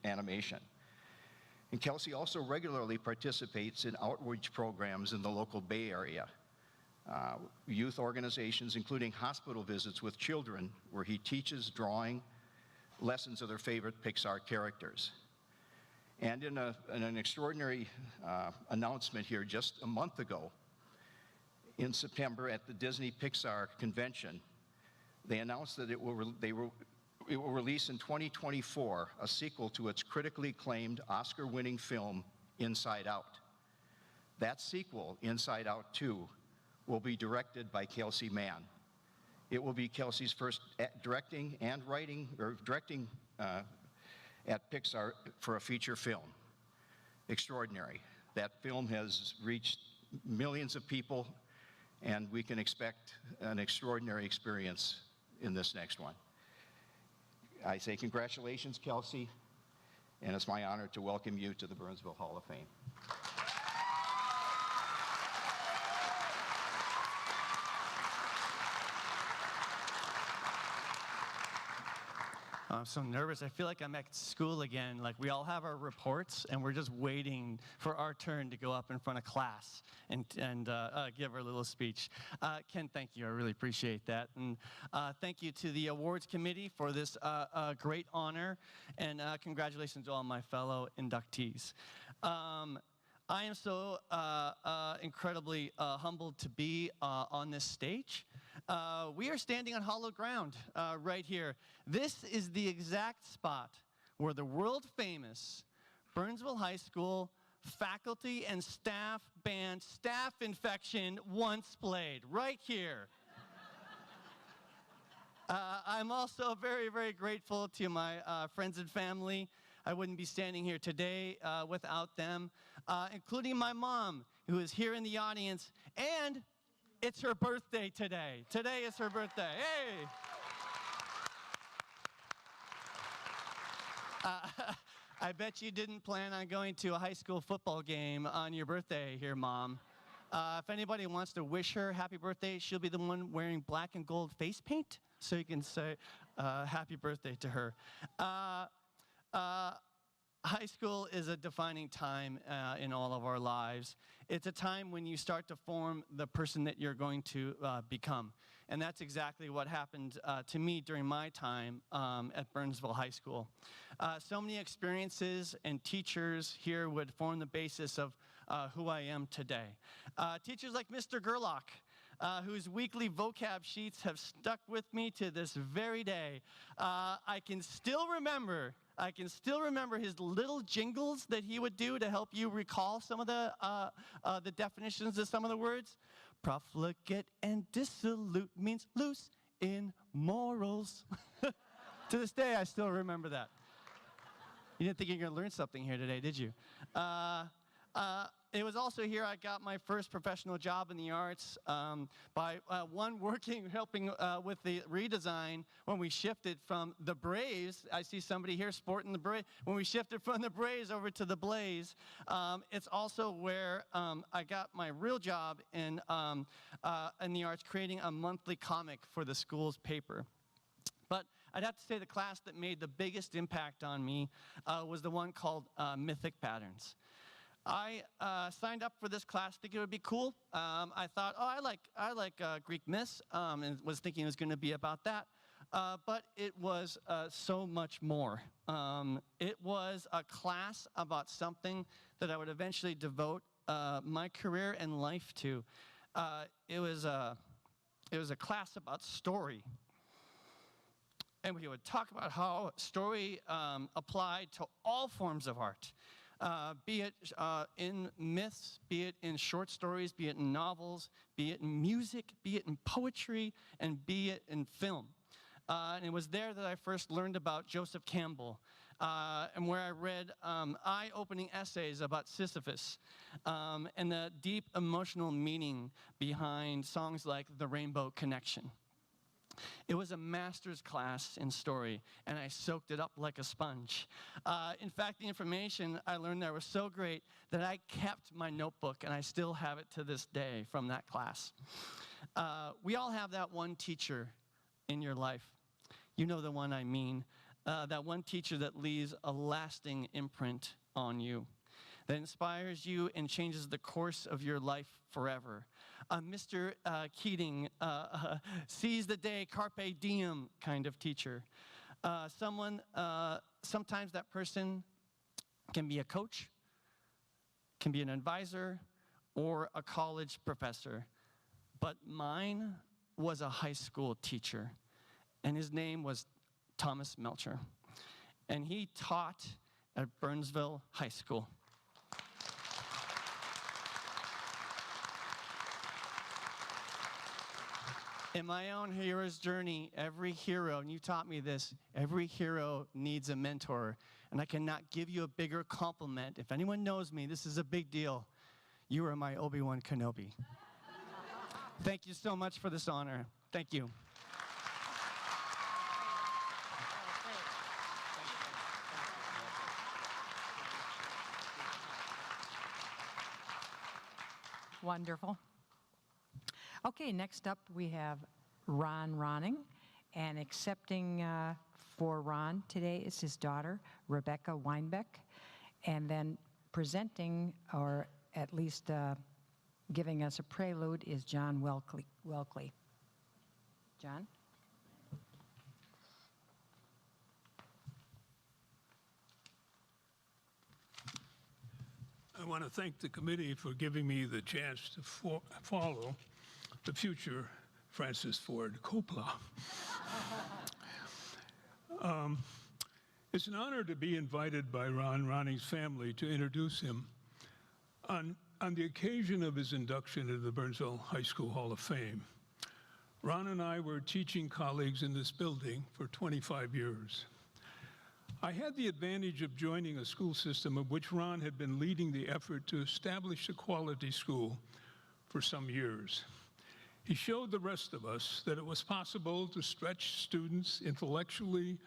Animation. And Kelsey also regularly participates in outreach programs in the local Bay Area, youth organizations, including hospital visits with children, where he teaches drawing lessons of their favorite Pixar characters. And in an extraordinary announcement here just a month ago, in September at the Disney Pixar convention, they announced that it will release in 2024 a sequel to its critically acclaimed Oscar-winning film, Inside Out. That sequel, Inside Out 2, will be directed by Kelsey Mann. It will be Kelsey's first directing and writing, or directing at Pixar for a feature film. Extraordinary. That film has reached millions of people, and we can expect an extraordinary experience in this next one. I say congratulations, Kelsey, and it's my honor to welcome you to the Burnsville Hall of Fame. I'm so nervous. I feel like I'm at school again. Like we all have our reports, and we're just waiting for our turn to go up in front of class and give our little speech. Ken, thank you. I really appreciate that. And thank you to the awards committee for this great honor. And congratulations to all my fellow inductees. I am so incredibly humbled to be on this stage. We are standing on hollow ground right here. This is the exact spot where the world-famous Burnsville High School faculty and staff band Staff Infection once played, right here. I'm also very, very grateful to my friends and family. I wouldn't be standing here today without them, including my mom, who is here in the audience, and it's her birthday today. Today is her birthday. Hey! I bet you didn't plan on going to a high school football game on your birthday here, Mom. If anybody wants to wish her happy birthday, she'll be the one wearing black and gold face paint, so you can say happy birthday to her. High school is a defining time in all of our lives. It's a time when you start to form the person that you're going to become. And that's exactly what happened to me during my time at Burnsville High School. So many experiences and teachers here would form the basis of who I am today. Teachers like Mr. Gerlach, whose weekly vocab sheets have stuck with me to this very day. I can still remember his little jingles that he would do to help you recall some of the definitions of some of the words. Profligate and dissolute means loose in morals. To this day, I still remember that. You didn't think you were going to learn something here today, did you? It was also here I got my first professional job in the arts by helping with the redesign when we shifted from the Braves. I see somebody here sporting the Braves. When we shifted from the Braves over to the Blaze, it's also where I got my real job in the arts, creating a monthly comic for the school's paper. But I'd have to say the class that made the biggest impact on me was the one called Mythic Patterns. I signed up for this class thinking it would be cool. I thought, oh, I like Greek myths, and was thinking it was going to be about that. But it was so much more. It was a class about something that I would eventually devote my career and life to. It was a class about story. And we would talk about how story applied to all forms of art. Be it in myths, be it in short stories, be it in novels, be it in music, be it in poetry, and be it in film. And it was there that I first learned about Joseph Campbell, and where I read eye-opening essays about Sisyphus, and the deep emotional meaning behind songs like The Rainbow Connection. It was a master's class in story, and I soaked it up like a sponge. In fact, the information I learned there was so great that I kept my notebook, and I still have it to this day from that class. We all have that one teacher in your life. You know the one I mean. That one teacher that leaves a lasting imprint on you, that inspires you and changes the course of your life forever. Mr. Keating, seize the day, carpe diem kind of teacher. Sometimes that person can be a coach, can be an advisor, or a college professor. But mine was a high school teacher, and his name was Thomas Melcher. And he taught at Burnsville High School. In my own hero's journey, every hero, and you taught me this, every hero needs a mentor. And I cannot give you a bigger compliment. If anyone knows me, this is a big deal. You are my Obi-Wan Kenobi. Thank you so much for this honor. Thank you. Wonderful. Okay, next up we have Ron Ronning, and accepting for Ron today is his daughter, Rebecca Weinbeck. And then presenting, or at least giving us a prelude, is John Welkley. John? I want to thank the committee for giving me the chance to follow the future Francis Ford Coppola. It's an honor to be invited by Ron Ronning's family to introduce him on the occasion of his induction into the Burnsville High School Hall of Fame. Ron and I were teaching colleagues in this building for 25 years. I had the advantage of joining a school system of which Ron had been leading the effort to establish a quality school for some years. He showed the rest of us that it was possible to stretch students intellectually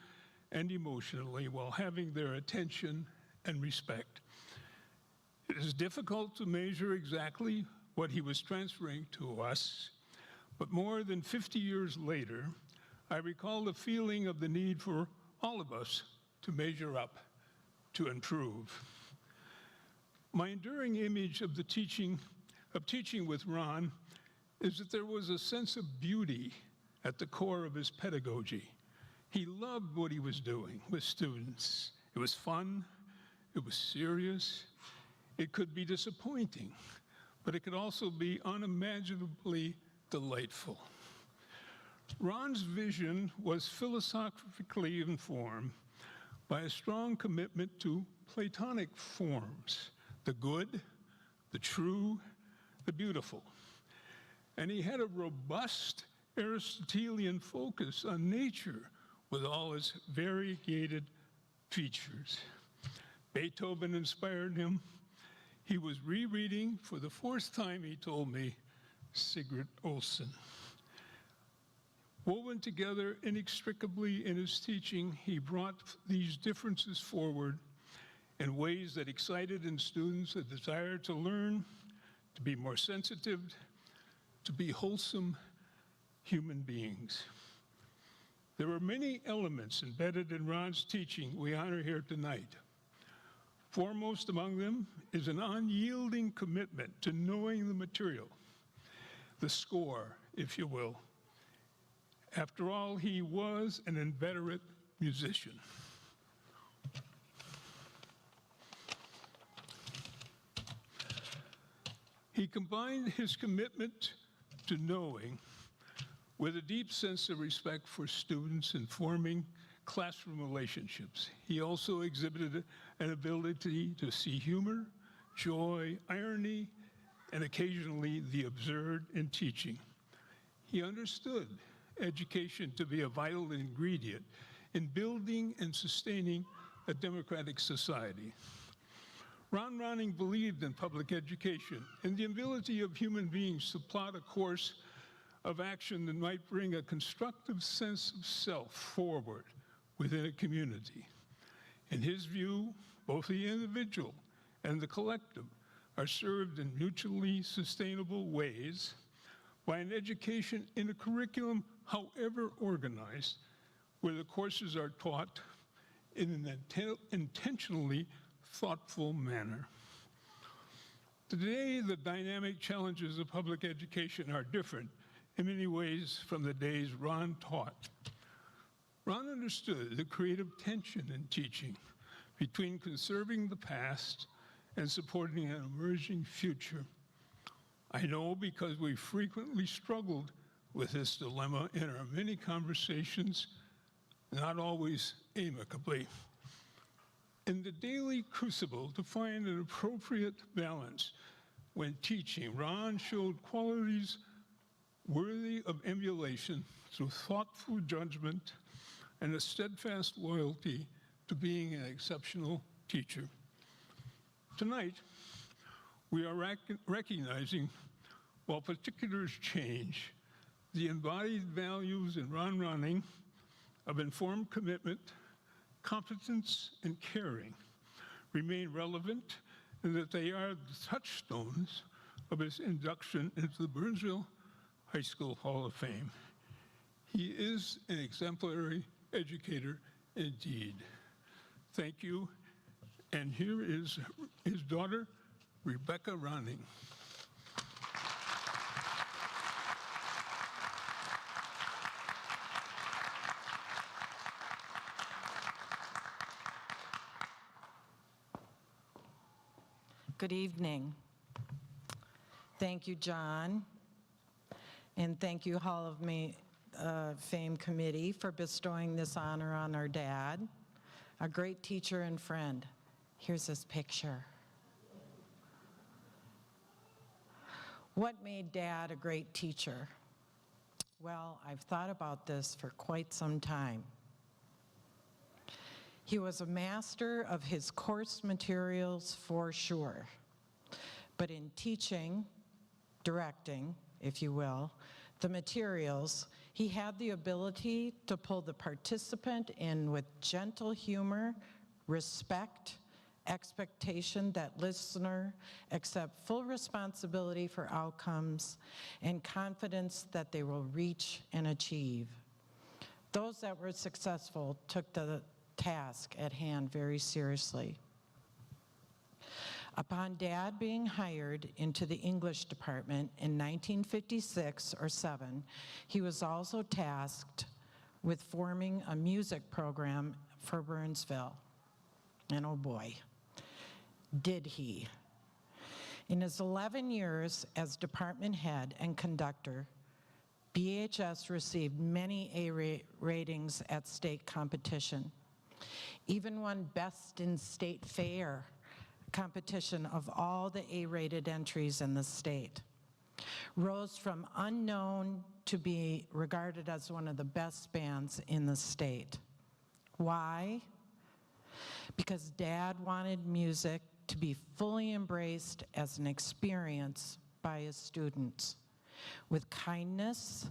and emotionally while having their attention and respect. It is difficult to measure exactly what he was transferring to us, but more than 50 years later, I recall the feeling of the need for all of us to measure up, to improve. My enduring image of teaching with Ron is that there was a sense of beauty at the core of his pedagogy. He loved what he was doing with students. It was fun, it was serious, it could be disappointing, but it could also be unimaginably delightful. Ron's vision was philosophically informed by a strong commitment to Platonic forms, the good, the true, the beautiful. And he had a robust Aristotelian focus on nature with all its variegated features. Beethoven inspired him. He was rereading, for the fourth time, he told me, Sigrid Olsen. Woven together inextricably in his teaching, he brought these differences forward in ways that excited in students a desire to learn, to be more sensitive, to be wholesome human beings. There are many elements embedded in Ron's teaching we honor here tonight. Foremost among them is an unyielding commitment to knowing the material, the score, if you will. After all, he was an inveterate musician. He combined his commitment to knowing with a deep sense of respect for students and forming classroom relationships. He also exhibited an ability to see humor, joy, irony, and occasionally the absurd in teaching. He understood education to be a vital ingredient in building and sustaining a democratic society. Ron Ronning believed in public education and the ability of human beings to plot a course of action that might bring a constructive sense of self forward within a community. In his view, both the individual and the collective are served in mutually sustainable ways by an education in a curriculum, however organized, where the courses are taught in an intentionally thoughtful manner. Today, the dynamic challenges of public education are different in many ways from the days Ron taught. Ron understood the creative tension in teaching between conserving the past and supporting an emerging future. I know because we frequently struggled with this dilemma in our many conversations, not always amicably. In the daily crucible to find an appropriate balance when teaching, Ron showed qualities worthy of emulation through thoughtful judgment and a steadfast loyalty to being an exceptional teacher. Tonight, we are recognizing, while particulars change, the embodied values in Ron Ronning of informed commitment, competence, and caring remain relevant, and that they are the touchstones of his induction into the Burnsville High School Hall of Fame. He is an exemplary educator Indeed. Thank you. And here is his daughter, Rebecca Ronning. Good evening. Thank you, John, and thank you, Hall of Fame Committee, for bestowing this honor on our dad, a great teacher and friend. Here's his picture. What made Dad a great teacher? Well, I've thought about this for quite some time. He was a master of his course materials for sure, but in teaching, directing, if you will, the materials, he had the ability to pull the participant in with gentle humor, respect, expectation that listener accept full responsibility for outcomes, and confidence that they will reach and achieve. Those that were successful took the task at hand very seriously. Upon Dad being hired into the English department in 1956 or 7, he was also tasked with forming a music program for Burnsville. And oh boy, did he. In his 11 years as department head and conductor, BHS received many A ratings at state competition. Even won Best in State Fair competition of all the A-rated entries in the state. Rose from unknown to be regarded as one of the best bands in the state. Why? Because Dad wanted music to be fully embraced as an experience by his students. With kindness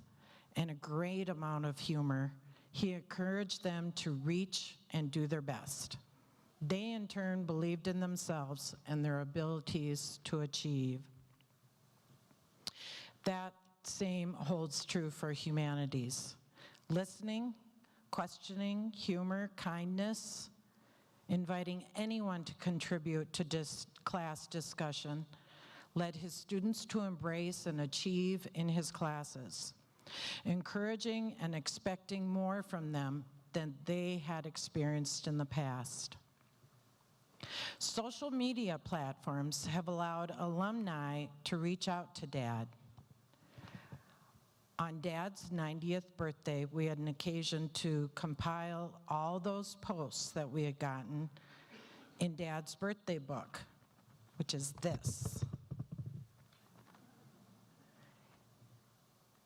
and a great amount of humor, he encouraged them to reach and do their best. They, in turn, believed in themselves and their abilities to achieve. That same holds true for humanities. Listening, questioning, humor, kindness, inviting anyone to contribute to class discussion led his students to embrace and achieve in his classes, encouraging and expecting more from them than they had experienced in the past. Social media platforms have allowed alumni to reach out to Dad. On Dad's 90th birthday, we had an occasion to compile all those posts that we had gotten in Dad's birthday book, which is this.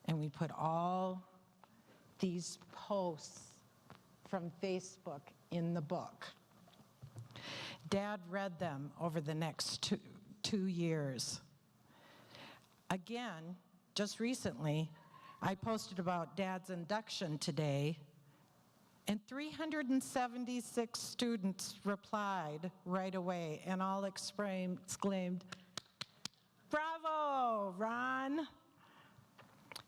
And we put all these posts from Facebook in the book. Dad read them over the next two years. Again, just recently, I posted about Dad's induction today, and 376 students replied right away and all exclaimed, "Bravo, Ron!"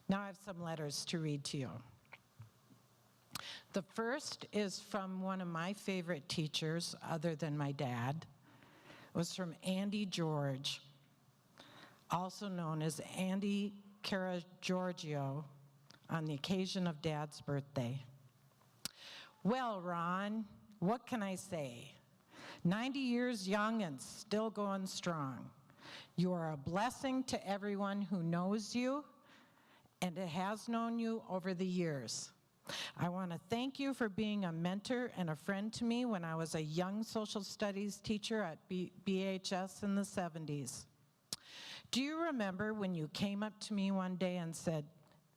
Now I have some letters to read to you. The first is from one of my favorite teachers, other than my dad. It was from Andy George, also known as Andy Giorgio, on the occasion of Dad's birthday. Well, Ron, what can I say? 90 years young and still going strong. You are a blessing to everyone who knows you and has known you over the years. I want to thank you for being a mentor and a friend to me when I was a young social studies teacher at BHS in the 70s. Do you remember when you came up to me one day and said,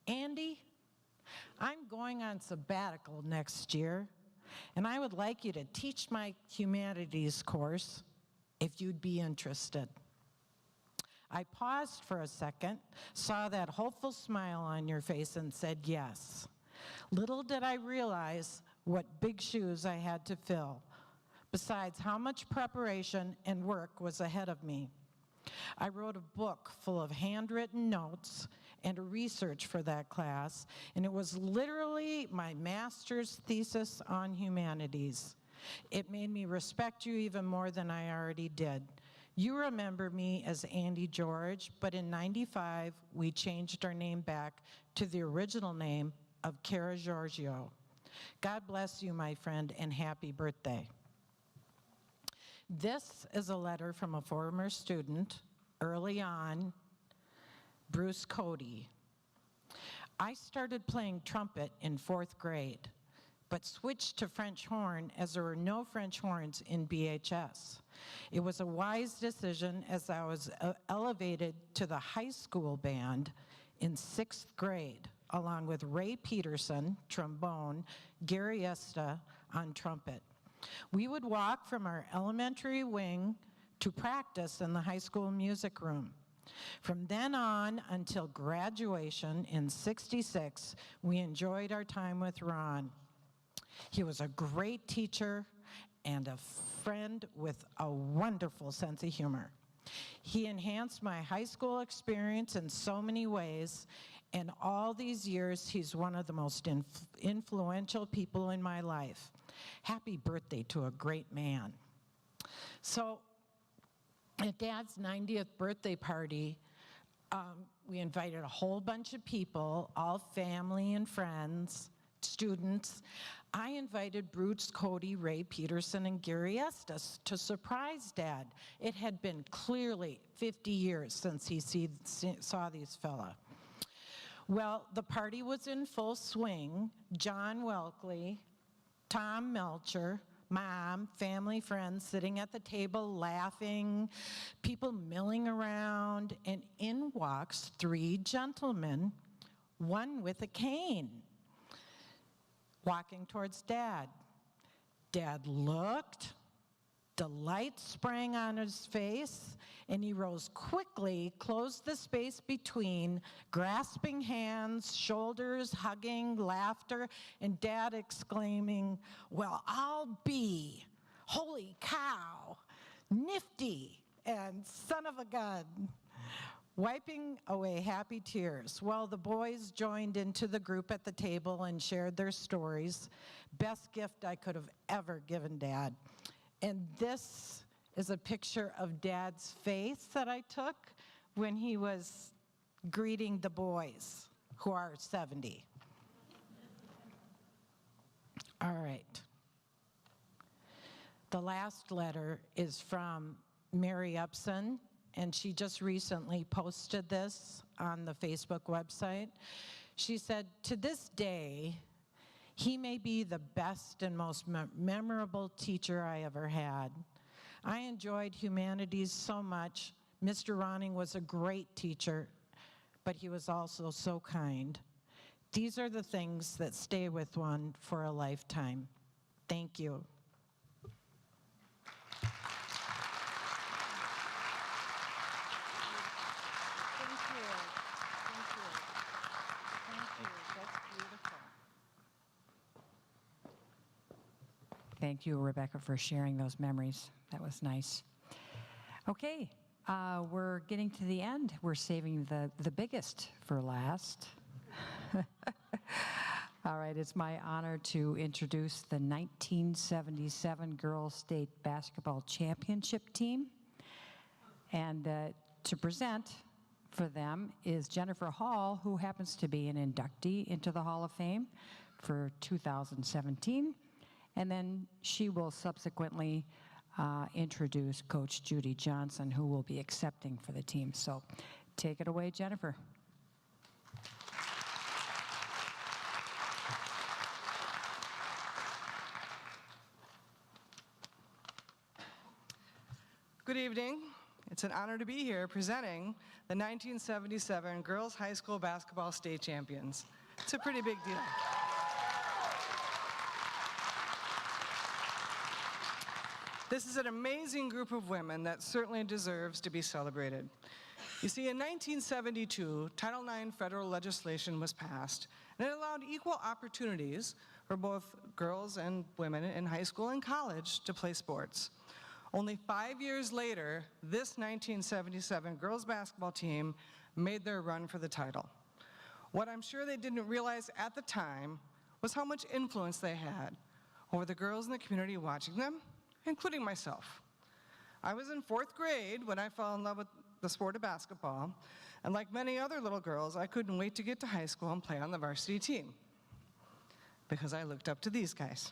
"Andy, I'm going on sabbatical next year, and I would like you to teach my humanities course if you'd be interested." I paused for a second, saw that hopeful smile on your face, and said yes. Little did I realize what big shoes I had to fill, besides how much preparation and work was ahead of me. I wrote a book full of handwritten notes and a research for that class, and it was literally my master's thesis on humanities. It made me respect you even more than I already did. You remember me as Andy George, but in '95, we changed our name back to the original name of Cara Giorgio. God bless you, my friend, and happy birthday. This is a letter from a former student early on, Bruce Cody. I started playing trumpet in 4th grade, but switched to French horn as there were no French horns in BHS. It was a wise decision as I was elevated to the high school band in 6th grade, along with Ray Peterson, trombone, Gary Esta on trumpet. We would walk from our elementary wing to practice in the high school music room. From then on until graduation in '66, we enjoyed our time with Ron. He was a great teacher and a friend with a wonderful sense of humor. He enhanced my high school experience in so many ways, and all these years, he's one of the most influential people in my life. Happy birthday to a great man. So, at Dad's 90th birthday party, we invited a whole bunch of people, all family and friends, students. I invited Bruce Cody, Ray Peterson, and Gary Estes to surprise Dad. It had been clearly 50 years since he saw these fella. Well, the party was in full swing. John Welkley, Tom Melcher, Mom, family, friends sitting at the table laughing, people milling around, and in walks 3 gentlemen, one with a cane, walking towards Dad. Dad looked, delight sprang on his face, and he rose quickly, closed the space between, grasping hands, shoulders, hugging, laughter, and Dad exclaiming, "Well, I'll be, holy cow, nifty, and son of a gun," wiping away happy tears. Well, the boys joined into the group at the table and shared their stories. Best gift I could have ever given Dad. And this is a picture of Dad's face that I took when he was greeting the boys, who are 70. All right. The last letter is from Mary Upson, and she just recently posted this on the Facebook website. She said, "To this day, he may be the best and most memorable teacher I ever had. I enjoyed humanities so much. Mr. Ronning was a great teacher, but he was also so kind. These are the things that stay with one for a lifetime. Thank you." Thank you, Rebecca, for sharing those memories. That was nice. Okay, we're getting to the end. We're saving the biggest for last. All right, it's my honor to introduce the 1977 Girls State Basketball Championship team. And to present for them is Jennifer Hall, who happens to be an inductee into the Hall of Fame for 2017. And then she will subsequently introduce Coach Judy Johnson, who will be accepting for the team. So take it away, Jennifer. Good evening. It's an honor to be here presenting the 1977 Girls High School Basketball State Champions. It's a pretty big deal. This is an amazing group of women that certainly deserves to be celebrated. You see, in 1972, Title IX federal legislation was passed, and it allowed equal opportunities for both girls and women in high school and college to play sports. Only 5 years later, this 1977 girls basketball team made their run for the title. What I'm sure they didn't realize at the time was how much influence they had over the girls in the community watching them, including myself. I was in 4th grade when I fell in love with the sport of basketball, and like many other little girls, I couldn't wait to get to high school and play on the varsity team, because I looked up to these guys.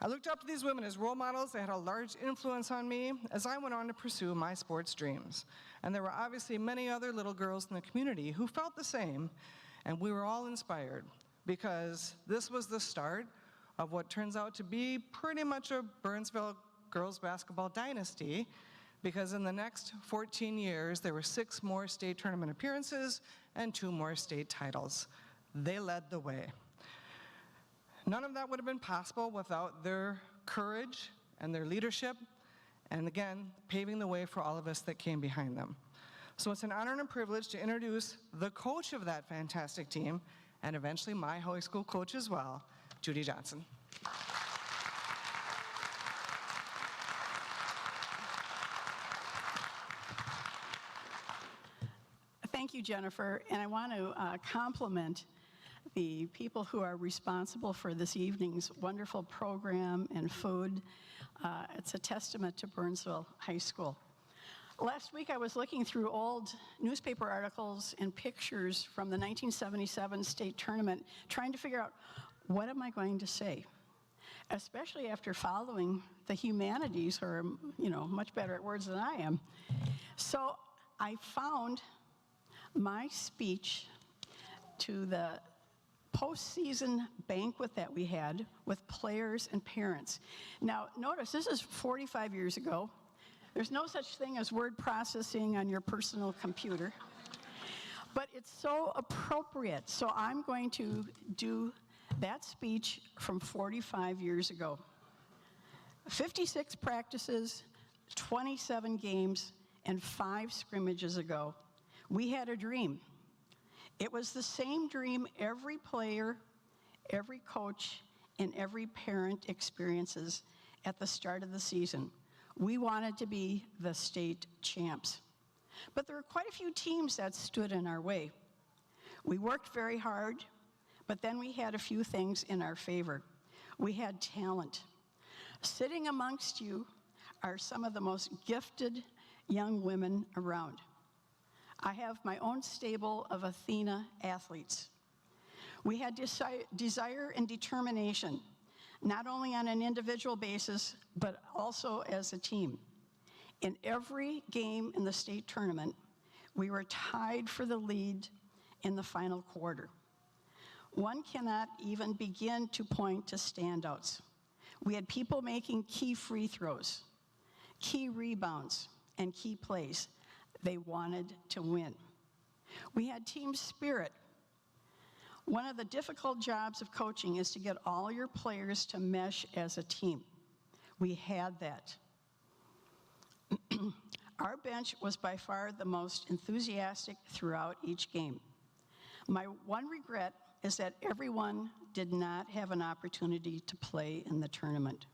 I looked up to these women as role models. They had a large influence on me as I went on to pursue my sports dreams. And there were obviously many other little girls in the community who felt the same, and we were all inspired, because this was the start of what turns out to be pretty much a Burnsville girls basketball dynasty, because in the next 14 years, there were 6 more state tournament appearances and 2 more state titles. They led the way. None of that would have been possible without their courage and their leadership, and again, paving the way for all of us that came behind them. So it's an honor and a privilege to introduce the coach of that fantastic team, and eventually my high school coach as well, Judy Johnson. Thank you, Jennifer, and I want to compliment the people who are responsible for this evening's wonderful program and food. It's a testament to Burnsville High School. Last week I was looking through old newspaper articles and pictures from the 1977 state tournament, trying to figure out, what am I going to say? Especially after following the humanities, who are, much better at words than I am. So I found my speech to the postseason banquet that we had with players and parents. Now, notice, this is 45 years ago. There's no such thing as word processing on your personal computer. But it's so appropriate. So I'm going to do that speech from 45 years ago. 56 practices, 27 games, and 5 scrimmages ago, we had a dream. It was the same dream every player, every coach, and every parent experiences at the start of the season. We wanted to be the state champs. But there were quite a few teams that stood in our way. We worked very hard, but then we had a few things in our favor. We had talent. Sitting amongst you are some of the most gifted young women around. I have my own stable of Athena athletes. We had desire and determination, not only on an individual basis, but also as a team. In every game in the state tournament, we were tied for the lead in the final quarter. One cannot even begin to point to standouts. We had people making key free throws, key rebounds, and key plays. They wanted to win. We had team spirit. One of the difficult jobs of coaching is to get all your players to mesh as a team. We had that. Our bench was by far the most enthusiastic throughout each game. My one regret is that everyone did not have an opportunity to play in the tournament.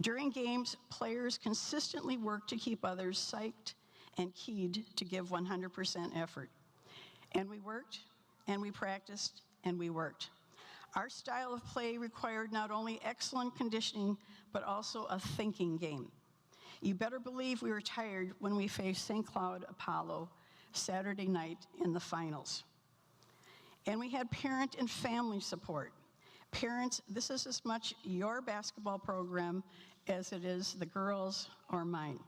During games, players consistently worked to keep others psyched and keyed to give 100% effort. And we worked, and we practiced, and we worked. Our style of play required not only excellent conditioning, but also a thinking game. You better believe we were tired when we faced St. Cloud Apollo Saturday night in the finals. And we had parent and family support. Parents, this is as much your basketball program as it is the girls' or mine.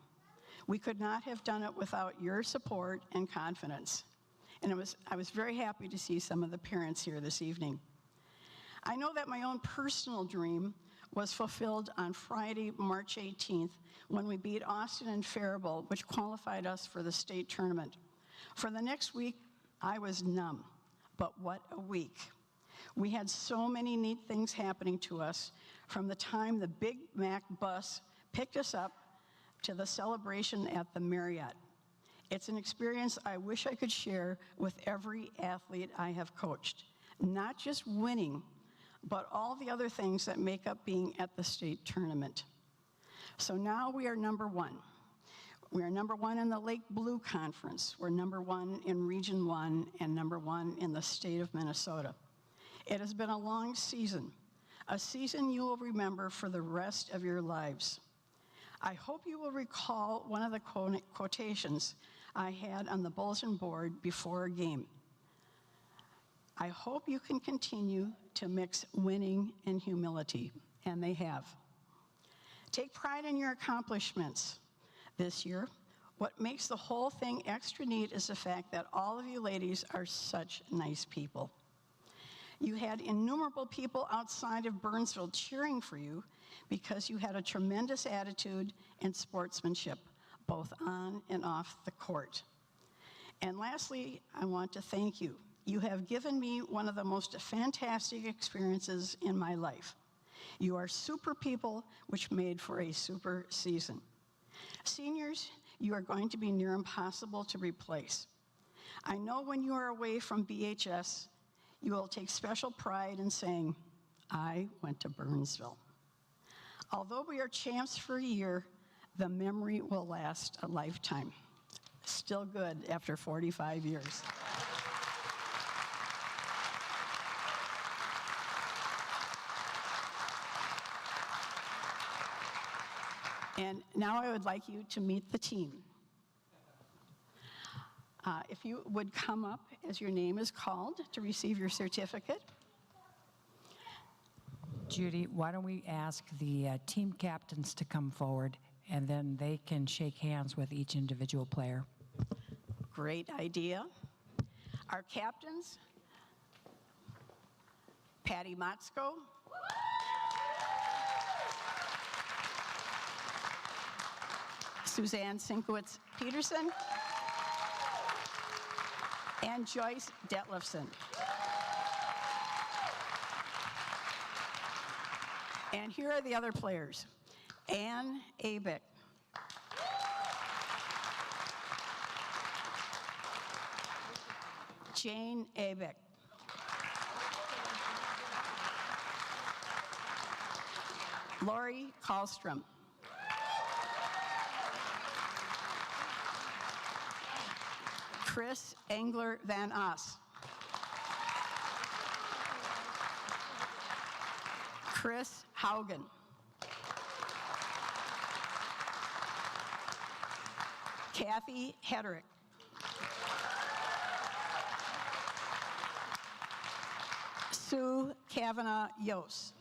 We could not have done it without your support and confidence. And I was very happy to see some of the parents here this evening. I know that my own personal dream was fulfilled on Friday, March 18th, when we beat Austin and Faribault, which qualified us for the state tournament. For the next week, I was numb, but what a week. We had so many neat things happening to us, from the time the Big Mac bus picked us up to the celebration at the Marriott. It's an experience I wish I could share with every athlete I have coached. Not just winning, but all the other things that make up being at the state tournament. So now we are number one. We are number one in the Lake Blue Conference. We're number one in Region 1 and number one in the state of Minnesota. It has been a long season, a season you will remember for the rest of your lives. I hope you will recall one of the quotations I had on the bulletin board before a game. I hope you can continue to mix winning and humility, and they have. Take pride in your accomplishments. This year, what makes the whole thing extra neat is the fact that all of you ladies are such nice people. You had innumerable people outside of Burnsville cheering for you because you had a tremendous attitude and sportsmanship, both on and off the court. And lastly, I want to thank you. You have given me one of the most fantastic experiences in my life. You are super people, which made for a super season. Seniors, you are going to be near impossible to replace. I know when you are away from BHS, you will take special pride in saying, I went to Burnsville. Although we are champs for a year, the memory will last a lifetime. Still good after 45 years. And now I would like you to meet the team. If you would come up as your name is called to receive your certificate. Judy, why don't we ask the team captains to come forward, and then they can shake hands with each individual player. Great idea. Our captains, Patty Motzko, Suzanne Sinkowitz-Peterson, and Joyce Detlefson. And here are the other players. Ann Abick, Jane Abick, Lori Kallstrom, Chris Engler Van Oss, Chris Haugen, Kathy Hedrick, Sue Kavanaugh Yost,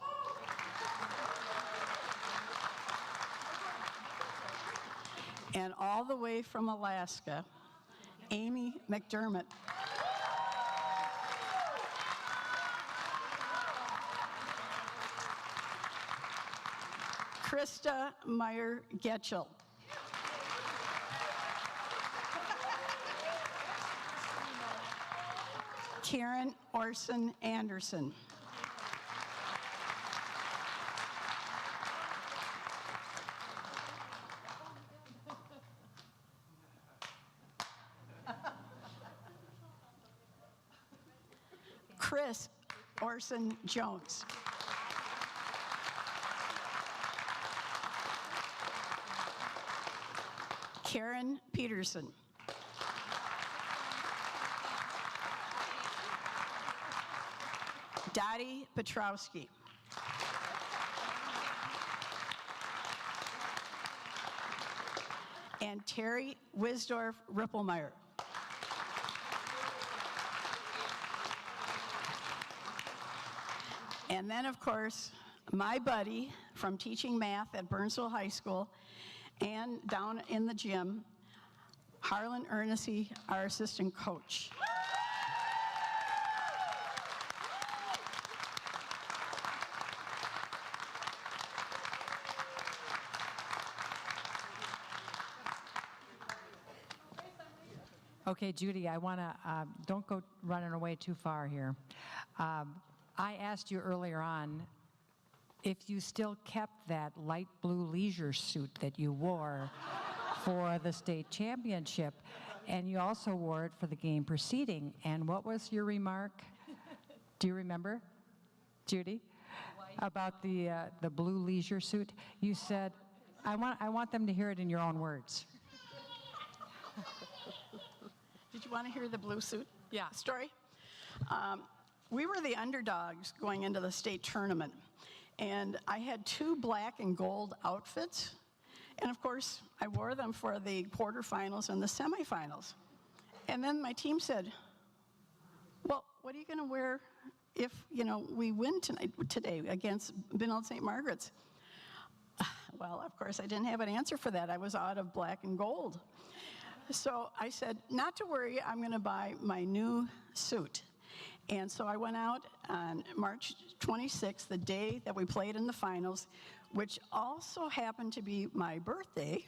and all the way from Alaska, Amy McDermott. Krista Meyer-Getchell. Karen Orson Anderson. Chris Orson Jones. Karen Peterson. Dottie Petrowski. And Terry Wisdorf Rippelmeyer. And then, of course, my buddy from teaching math at Burnsville High School and down in the gym, Harlan Ernessy, our assistant coach. Okay, Judy, I want to, don't go running away too far here. I asked you earlier on if you still kept that light blue leisure suit that you wore for the state championship, and you also wore it for the game preceding. And what was your remark? Do you remember, Judy, about the blue leisure suit? You said, I want them to hear it in your own words. Did you want to hear the blue suit story? We were the underdogs going into the state tournament, and I had 2 black and gold outfits, and of course, I wore them for the quarterfinals and the semifinals. And then my team said, well, what are you going to wear if, we win today against Benilde St. Margaret's? Well, of course, I didn't have an answer for that. I was out of black and gold. So I said, not to worry, I'm going to buy my new suit. And so I went out on March 26th, the day that we played in the finals, which also happened to be my birthday.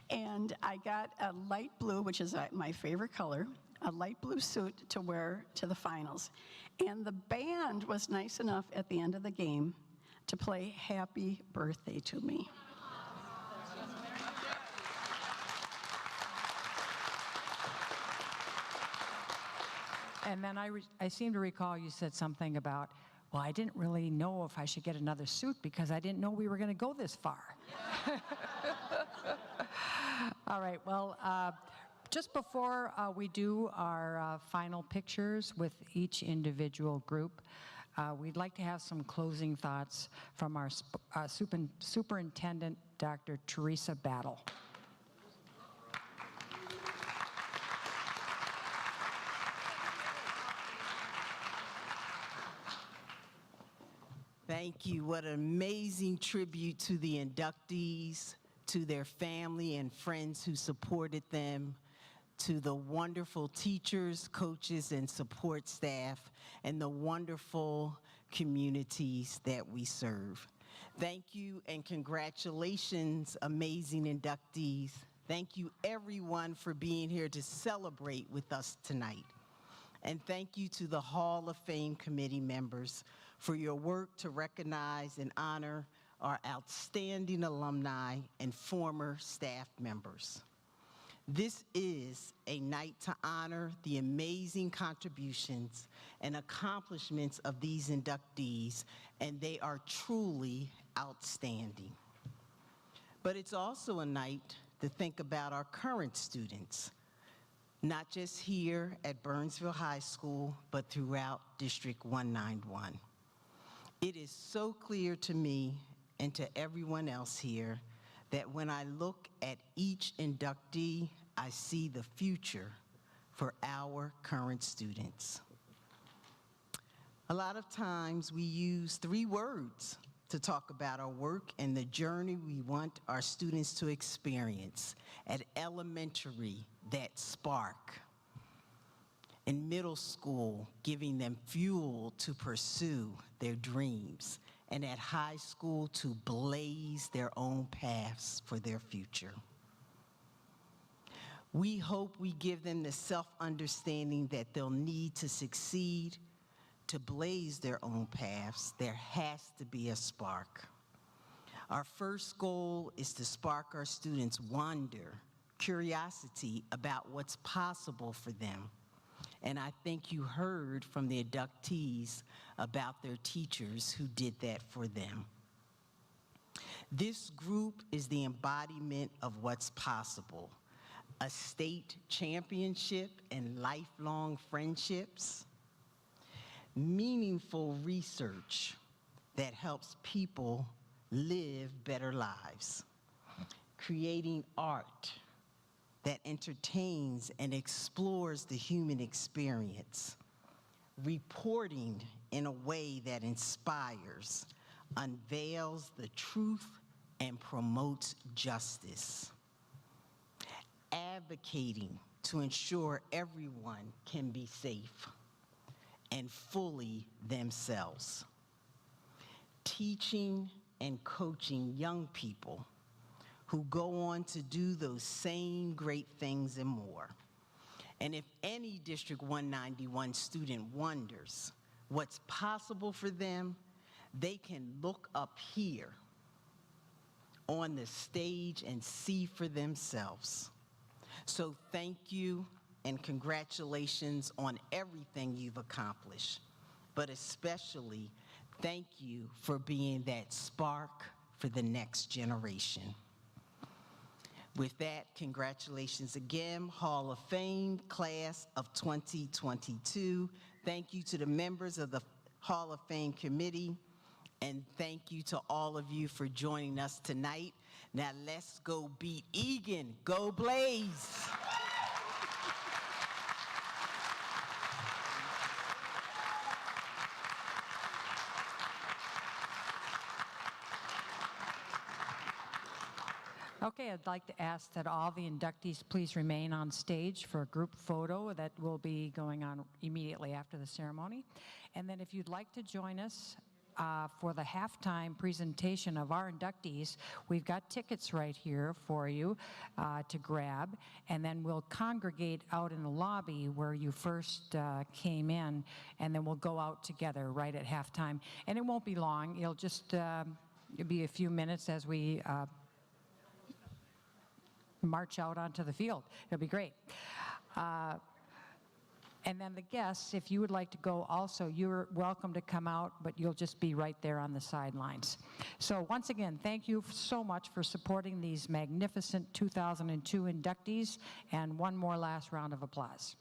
And I got a light blue, which is my favorite color, a light blue suit to wear to the finals. And the band was nice enough at the end of the game to play Happy Birthday to me. And then I seem to recall you said something about, well, I didn't really know if I should get another suit because I didn't know we were going to go this far. All right, well, just before we do our final pictures with each individual group, we'd like to have some closing thoughts from our Superintendent, Dr. Teresa Battle. Thank you. What an amazing tribute to the inductees, to their family and friends who supported them, to the wonderful teachers, coaches, and support staff, and the wonderful communities that we serve. Thank you and congratulations, amazing inductees. Thank you, everyone, for being here to celebrate with us tonight. And thank you to the Hall of Fame committee members for your work to recognize and honor our outstanding alumni and former staff members. This is a night to honor the amazing contributions and accomplishments of these inductees, and they are truly outstanding. But it's also a night to think about our current students, not just here at Burnsville High School, but throughout District 191. It is so clear to me and to everyone else here that when I look at each inductee, I see the future for our current students. A lot of times we use 3 words to talk about our work and the journey we want our students to experience. At elementary, that spark. In middle school, giving them fuel to pursue their dreams. And at high school, to blaze their own paths for their future. We hope we give them the self-understanding that they'll need to succeed. To blaze their own paths, there has to be a spark. Our first goal is to spark our students' wonder, curiosity about what's possible for them. And I think you heard from the inductees about their teachers who did that for them. This group is the embodiment of what's possible. A state championship and lifelong friendships. Meaningful research that helps people live better lives. Creating art that entertains and explores the human experience. Reporting in a way that inspires, unveils the truth, and promotes justice. Advocating to ensure everyone can be safe and fully themselves. Teaching and coaching young people who go on to do those same great things and more. And if any District 191 student wonders what's possible for them, they can look up here on the stage and see for themselves. So thank you and congratulations on everything you've accomplished, but especially thank you for being that spark for the next generation. With that, congratulations again, Hall of Fame class of 2022. Thank you to the members of the Hall of Fame committee, and thank you to all of you for joining us tonight. Now let's go beat Egan. Go Blaze! Okay, I'd like to ask that all the inductees please remain on stage for a group photo that will be going on immediately after the ceremony. And then if you'd like to join us for the halftime presentation of our inductees, we've got tickets right here for you to grab, and then we'll congregate out in the lobby where you first came in, and then we'll go out together right at halftime. And it won't be long. It'll just it'll be a few minutes as we march out onto the field. It'll be great. And then the guests, if you would like to go also, you're welcome to come out, but you'll just be right there on the sidelines. So once again, thank you so much for supporting these magnificent 2002 inductees, and one more last round of applause.